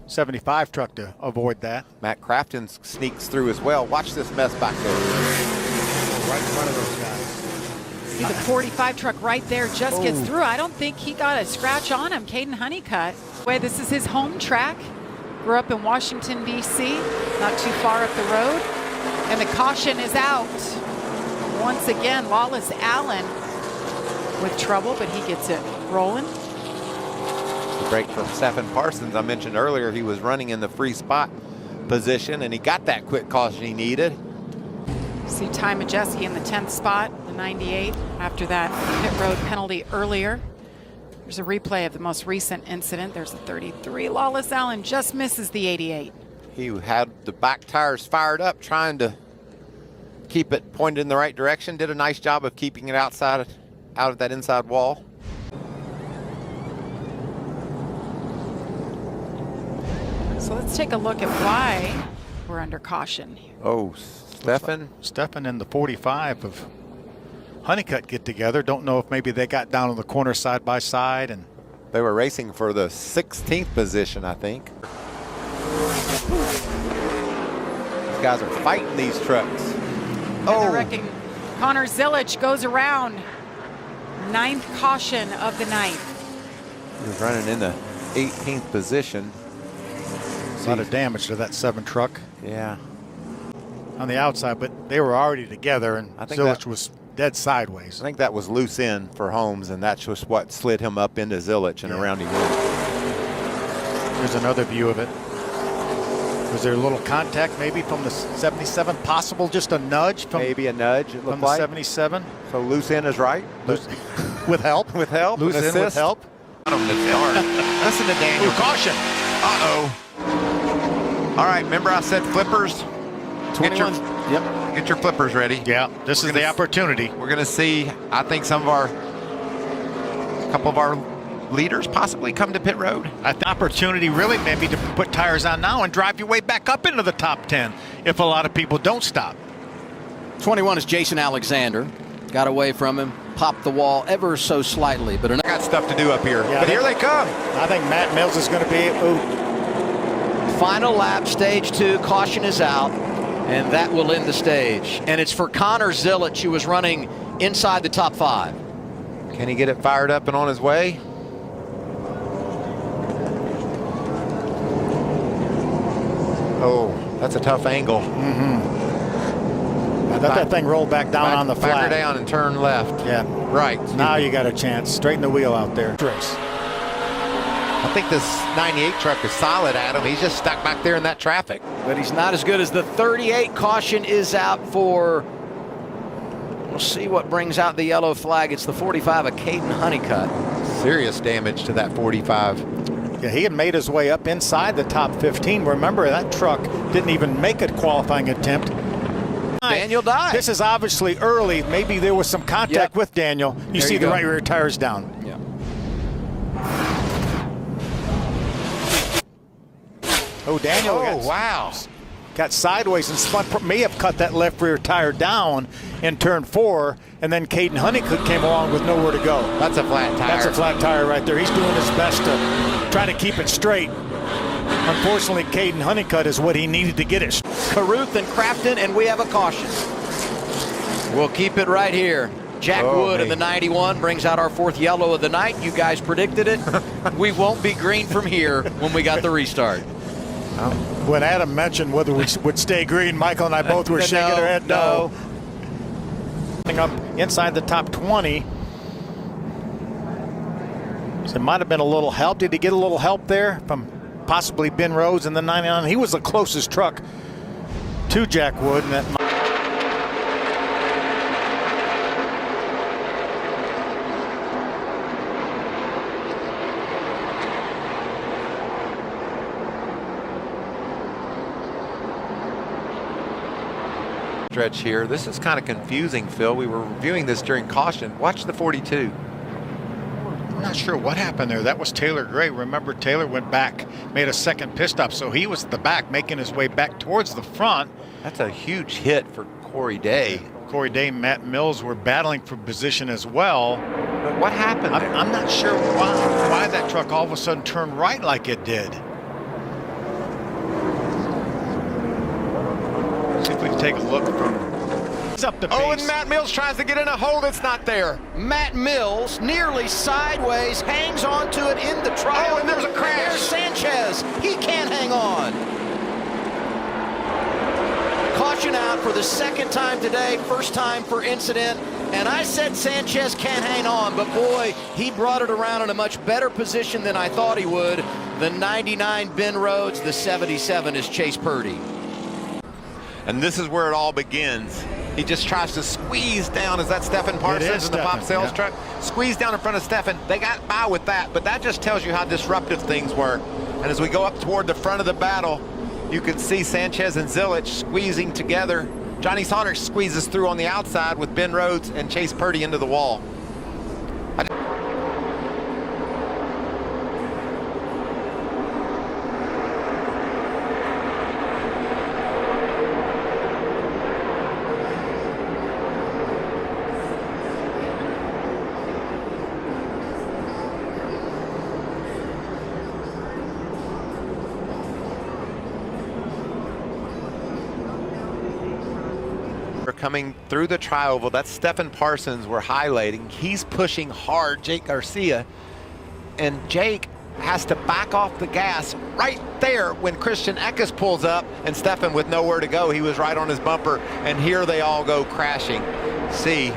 75 truck to avoid that. Matt Crafton sneaks through as well. Watch this mess back there. Right in front of those guys. See the 45 truck right there just gets through. I don't think he got a scratch on him. Caden Honeycutt. This is his home track. Grew up in Washington, D.C., not too far up the road. And the caution is out. Once again, Lawless Allen with trouble, but he gets it rolling. The break from Stephen Parsons. I mentioned earlier he was running in the free spot position, and he got that quick caution he needed. See Ty Majeski in the 10th spot, the 98, after that pit road penalty earlier. There's a replay of the most recent incident. There's a 33. Lawless Allen just misses the 88. He had the back tires fired up, trying to keep it pointed in the right direction. Did a nice job of keeping it out of that inside wall. So let's take a look at why we're under caution. Oh, Stefan and the 45 of Honeycutt get together. Don't know if maybe they got down on the corner side by side, and they were racing for the 16th position, I think. These guys are fighting these trucks. I reckon Connor Zilic goes around. 9th caution of the night. He was running in the 18th position. A lot of damage to that 7 truck. Yeah. On the outside, but they were already together, and I think Zilic was dead sideways. I think that was loose end for Holmes, and that's just what slid him up into Zilic, and around he went. There's another view of it. Was there a little contact maybe from the 77? Possible, just a nudge? From, maybe a nudge, it looked from the like. 77? So loose end is right. With help? With help. Loose end with help? Listen to Daniel. Ooh, caution. Uh-oh. All right, remember I said flippers? 21. Get your flippers ready. Yeah, this is the opportunity. We're going to see, I think, a couple of our leaders possibly come to pit road. An opportunity really maybe to put tires on now and drive your way back up into the top 10 if a lot of people don't stop. 21 is Jason Alexander. Got away from him, popped the wall ever so slightly. But I got stuff to do up here. Yeah, but here they come. I think Matt Mills is going to be, Final lap, stage 2, caution is out, and that will end the stage. And it's for Connor Zilic, who was running inside the top 5. Can he get it fired up and on his way? Oh, that's a tough angle. I thought that thing rolled back down on the flat. Back her down and turn left. Yeah. Right. Now you got a chance. Straighten the wheel out there. I think this 98 truck is solid, Adam. He's just stuck back there in that traffic. But he's not as good as the 38. Caution is out for, we'll see what brings out the yellow flag. It's the 45 of Caden Honeycutt. Serious damage to that 45. Yeah, he had made his way up inside the top 15. Remember, that truck didn't even make a qualifying attempt. Daniel died. This is obviously early. Maybe there was some contact with Daniel. You see the right rear tires down. Yeah. Oh, Daniel got sideways and spun. May have cut that left rear tire down in turn 4, and then Caden Honeycutt came along with nowhere to go. That's a flat tire. That's a flat tire right there. He's doing his best to try to keep it straight. Unfortunately, Caden Honeycutt is what he needed to get it. Carruth and Crafton, and we have a caution. We'll keep it right here. Jack Wood in the 91 brings out our 4th yellow of the night. You guys predicted it. We won't be green from here when we got the restart. When Adam mentioned whether we would stay green, Michael and I both were shaking our head no. Up inside the top 20. So it might have been a little help. Did he get a little help there from possibly Ben Rhodes in the 99? He was the closest truck to Jack Wood. And that stretch here. This is kind of confusing, Phil. We were reviewing this during caution. Watch the 42. I'm not sure what happened there. That was Taylor Gray. Remember, Taylor went back, made a second pit stop, so he was at the back, making his way back towards the front. That's a huge hit for Corey Day. Corey Day and Matt Mills were battling for position as well. But what happened there? I'm not sure why that truck all of a sudden turned right like it did. See if we can take a look from up the pace. Oh, and Matt Mills tries to get in a hole that's not there. Matt Mills nearly sideways hangs onto it in the trial. Oh, and there's a crash. There's Sanchez. He can't hang on. Caution out for the 2nd time today, 1st time for incident. And I said Sanchez can't hang on, but boy, he brought it around in a much better position than I thought he would. The 99 Ben Rhodes, the 77 is Chase Purdy. And this is where it all begins. He just tries to squeeze down. Is that Stephen Parsons in the Pop Sales truck? Squeeze down in front of Stephen. They got by with that, but that just tells you how disruptive things were. And as we go up toward the front of the battle, you can see Sanchez and Zilich squeezing together. Johnny Saunders squeezes through on the outside with Ben Rhodes and Chase Purdy into the wall. Coming through the tri-oval, that's Stephen Parsons we're highlighting. He's pushing hard, Jake Garcia, and Jake has to back off the gas right there when Christian Eckes pulls up, and Stephen with nowhere to go. He was right on his bumper, and here they all go crashing. See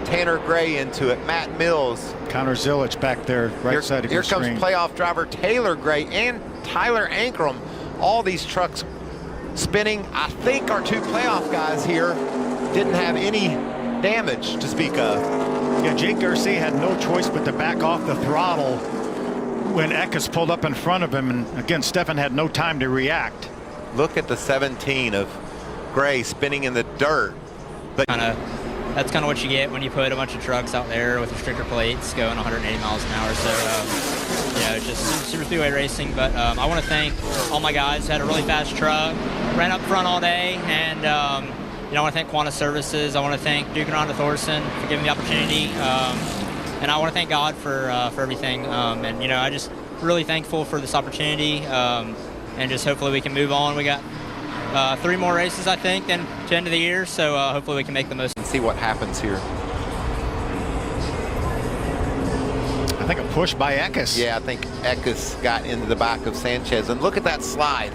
Tanner Gray into it, Matt Mills. Connor Zilich back there, right side of your screen. Here comes playoff driver Taylor Gray and Tyler Ankrum. All these trucks spinning. I think our 2 playoff guys here didn't have any damage to speak of. Yeah, Jake Garcia had no choice but to back off the throttle when Eckes pulled up in front of him, and again, Stephen had no time to react. Look at the 17 of Gray spinning in the dirt. But that's kind of what you get when you put a bunch of trucks out there with restrictor plates going 180 miles an hour. So, yeah, it's just super speedway racing. But I want to thank all my guys who had a really fast truck, ran up front all day, and I want to thank Quanta Services. I want to thank Duke and Rhonda Thorson for giving me the opportunity. And I want to thank God for everything. And, I just really thankful for this opportunity. And just hopefully we can move on. We got 3 more races, I think, then to the end of the year. So hopefully we can make the most. And see what happens here. I think a push by Eckes. Yeah, I think Eckes got into the back of Sanchez. And look at that slide.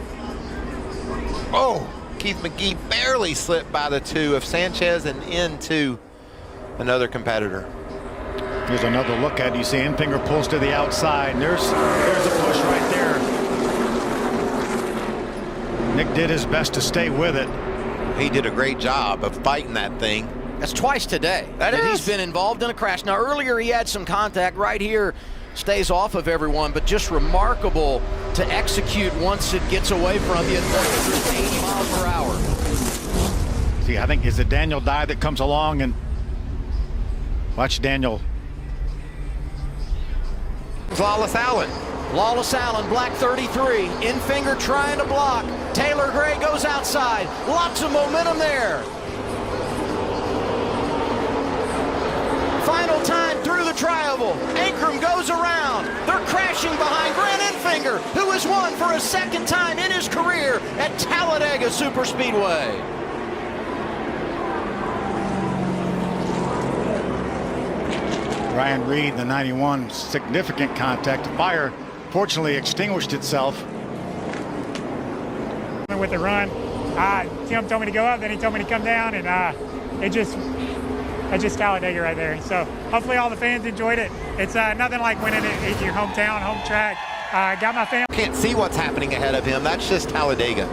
Oh! Keith McGee barely slipped by the 2 of Sanchez and into another competitor. Here's another look at it. You see Enfinger pulls to the outside, and there's a push right there. Nick did his best to stay with it. He did a great job of fighting that thing. That's twice today that he's been involved in a crash. Now, earlier he had some contact right here, stays off of everyone, but just remarkable to execute once it gets away from you at 80 miles per hour. See, I think it's a Daniel Dye that comes along, and watch Daniel. Lawless Allen. Lawless Allen, black 33, Enfinger trying to block. Taylor Gray goes outside. Lots of momentum there. Final time through the tri-oval. Ankrum goes around. They're crashing behind Grant Goldfinger, who has won for a second time in his career at Talladega Superspeedway. Ryan Reed, the 91, significant contact. The fire fortunately extinguished itself. With the run, Tim told me to go up, then he told me to come down, and that's just Talladega right there. So hopefully all the fans enjoyed it. It's nothing like winning at your hometown, home track. Got my family. Can't see what's happening ahead of him. That's just Talladega.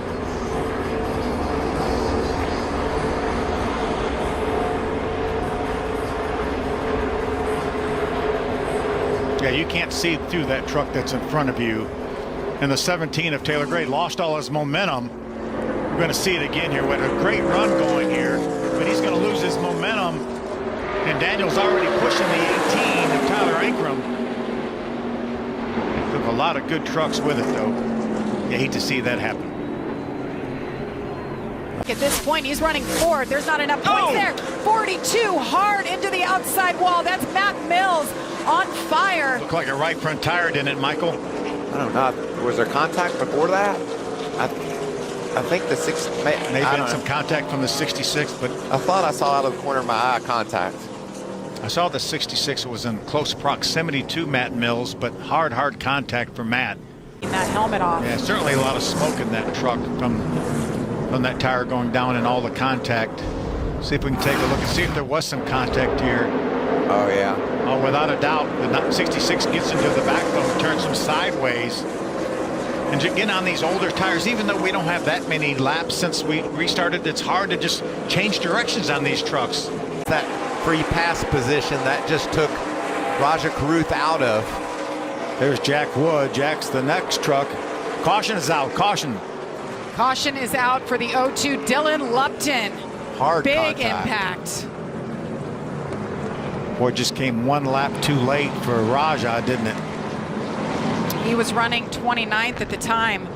Yeah, you can't see through that truck that's in front of you. And the 17 of Taylor Gray lost all his momentum. We're going to see it again here. We had a great run going here, but he's going to lose his momentum. And Daniel's already pushing the 18 of Tyler Ankrum. Took a lot of good trucks with it, though. You hate to see that happen. At this point, he's running fourth. There's not enough points there. 42 hard into the outside wall. That's Matt Mills on fire. Looked like a right front tire, didn't it, Michael? I don't know. Was there contact before that? I think the six. Maybe been some contact from the 66, but I thought I saw out of the corner of my eye contact. I saw the 66 was in close proximity to Matt Mills, but hard contact for Matt. That helmet off. Yeah, certainly a lot of smoke in that truck from that tire going down and all the contact. See if we can take a look and see if there was some contact here. Oh, yeah. Oh, without a doubt, the 66 gets into the backbone, turns them sideways. And getting on these older tires, even though we don't have that many laps since we restarted, it's hard to just change directions on these trucks. That free pass position that just took Raja Caruth out of. There's Jack Wood. Jack's the next truck. Caution is out. Caution. Caution is out for the 0-2 Dylan Lupton. Hard Big contact. impact. Boy, just came one lap too late for Raja, didn't it? He was running 29th at the time,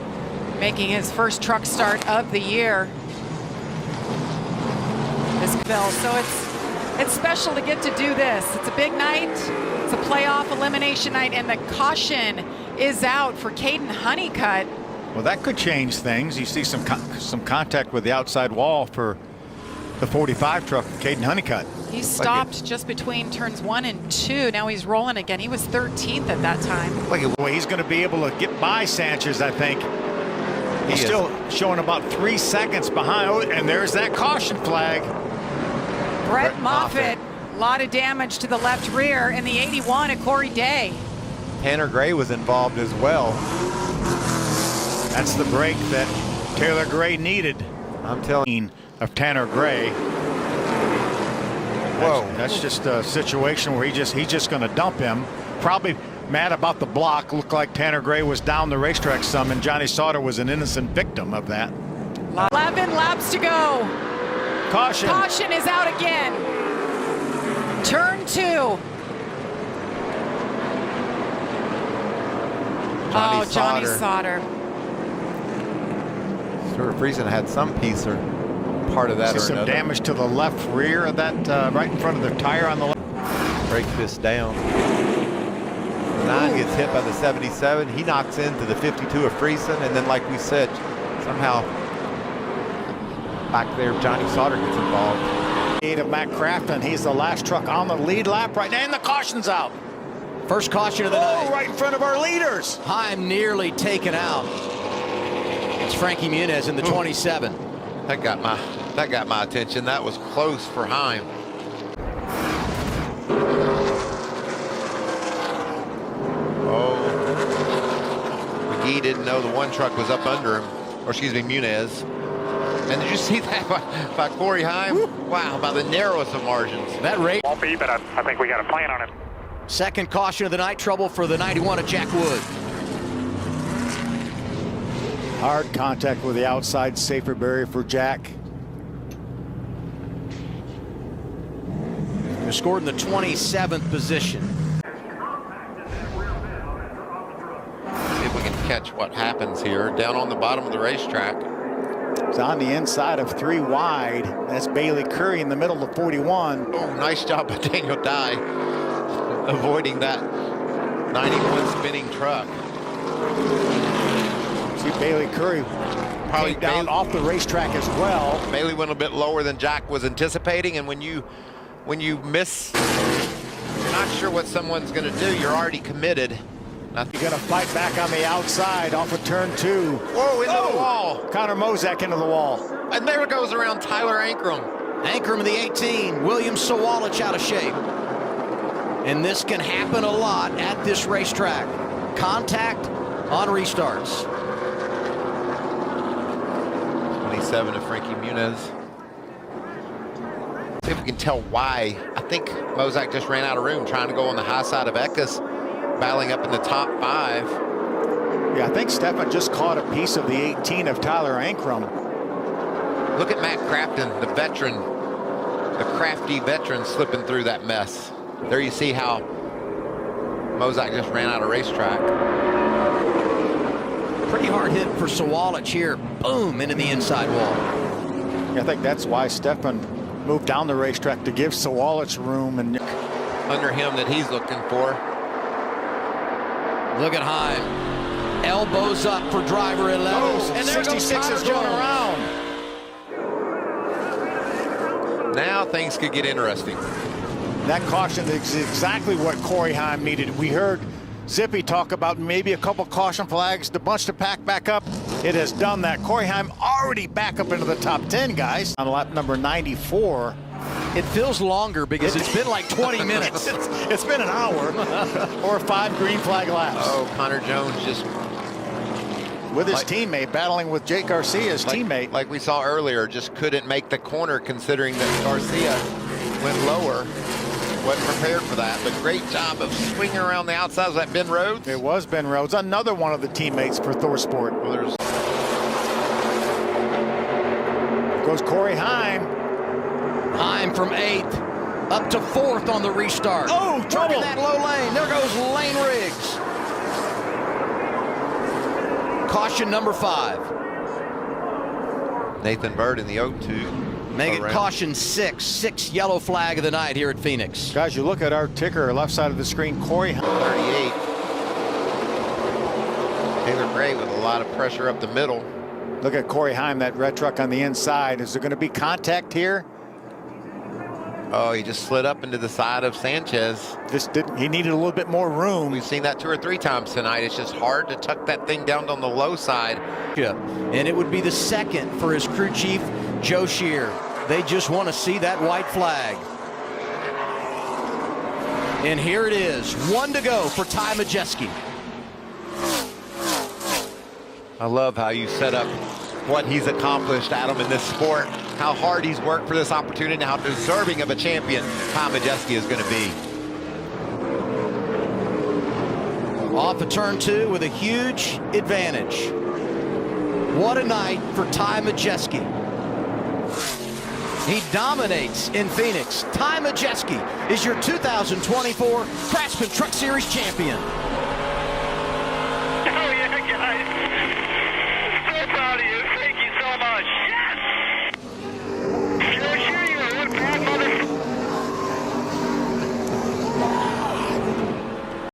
making his first truck start of the year. This Bill, so it's special to get to do this. It's a big night. It's a playoff elimination night, and the caution is out for Caden Honeycutt. Well, that could change things. You see some contact with the outside wall for the 45 truck, Caden Honeycutt. He stopped just between turns 1 and 2. Now he's rolling again. He was 13th at that time. Well, he's going to be able to get by Sanchez, I think. He's still showing about 3 seconds behind. Oh, and there's that caution flag. Brett Moffitt. A lot of damage to the left rear in the 81 of Corey Day. Tanner Gray was involved as well. That's the break that Taylor Gray needed. I'm telling you. Of Tanner Gray. Whoa. That's just a situation where he's just going to dump him. Probably mad about the block. Looked like Tanner Gray was down the racetrack some, and Johnny Sauter was an innocent victim of that. 11 laps to go. Caution. Caution is out again. Turn 2. Johnny Sauter. Stuart Friesen had some piece or part of that. See some damage to the left rear of that, right in front of the tire on the left. Break this down. The 9 gets hit by the 77. He knocks into the 52 of Friesen, and then, like we said, somehow back there, Johnny Sauter gets involved. 8 of Matt Crafton. He's the last truck on the lead lap right now, and the caution's out. First caution of the night. Right in front of our leaders. Heim nearly taken out. It's Frankie Muniz in the 27. That got my attention. That was close for Heim. Oh, McGee didn't know the one truck was up under him, or excuse me, Muniz. And did you see that by Corey Heim? Woo. Wow, by the narrowest of margins. That rate Won't be, but I think we got a plan on it. Second caution of the night, trouble for the 91 of Jack Wood. Hard contact with the outside safer barrier for Jack. They're scored in the 27th position. See if we can catch what happens here. Down on the bottom of the racetrack. It's on the inside of 3 wide. That's Bailey Curry in the middle of 41. Oh, nice job by Daniel Dye avoiding that 91 spinning truck. See Bailey Curry probably down off the racetrack as well. Bailey went a bit lower than Jack was anticipating, and when you miss, you're not sure what someone's going to do. You're already committed. You're going to fight back on the outside off of turn 2. Whoa, into the wall. Connor Mozak into the wall. And there it goes around Tyler Ankrum. Ankrum in the 18, William Sawalich out of shape. And this can happen a lot at this racetrack. Contact on restarts. 27 to Frankie Muniz. See if we can tell why. I think Mozak just ran out of room trying to go on the high side of Eckes, battling up in the top 5. Yeah, I think Stefan just caught a piece of the 18 of Tyler Ankrum. Look at Matt Crafton, the veteran, the crafty veteran slipping through that mess. There you see how Mozak just ran out of racetrack. Pretty hard hit for Sawalich here. Boom, into the inside wall. Yeah, I think that's why Stefan moved down the racetrack to give Sawalich room and under him that he's looking for. Look at Heim. Elbows up for driver 11. Oh, and there 66 goes is going around. Now things could get interesting. That caution is exactly what Corey Heim needed. We heard Zippy talk about maybe a couple caution flags, the bunch to pack back up. It has done that. Corey Heim already back up into the top 10, guys. On lap number 94. It feels longer because it's been like 20 minutes. It's been an hour or 5 green flag laps. Oh, Connor Jones just with his teammate, battling with Jake Garcia's teammate. Like we saw earlier, just couldn't make the corner considering that Garcia went lower. Wasn't prepared for that, but great job of swinging around the outside. Was that Ben Rhodes? It was Ben Rhodes, another one of the teammates for Thorsport. Well, there's goes Corey Heim. Heim from 8th up to 4th on the restart. Oh, trouble. Working that low lane. There goes Lane Riggs. Caution number 5. Nathan Bird in the 0-2. Make it caution 6. 6th yellow flag of the night here at Phoenix. Guys, you look at our ticker, left side of the screen, Corey Heim. 38. Taylor Gray with a lot of pressure up the middle. Look at Corey Heim, that red truck on the inside. Is there going to be contact here? Oh, he just slid up into the side of Sanchez. He needed a little bit more room. We've seen that 2 or 3 times tonight. It's just hard to tuck that thing down on the low side. Yeah. And it would be the 2nd for his crew chief, Joe Shear. They just want to see that white flag. And here it is. 1 to go for Ty Majeski. I love how you set up what he's accomplished, Adam, in this sport. How hard he's worked for this opportunity and how deserving of a champion Ty Majeski is going to be. Off of turn 2 with a huge advantage. What a night for Ty Majeski. He dominates in Phoenix. Ty Majeski is your 2024 Craftsman Truck Series champion.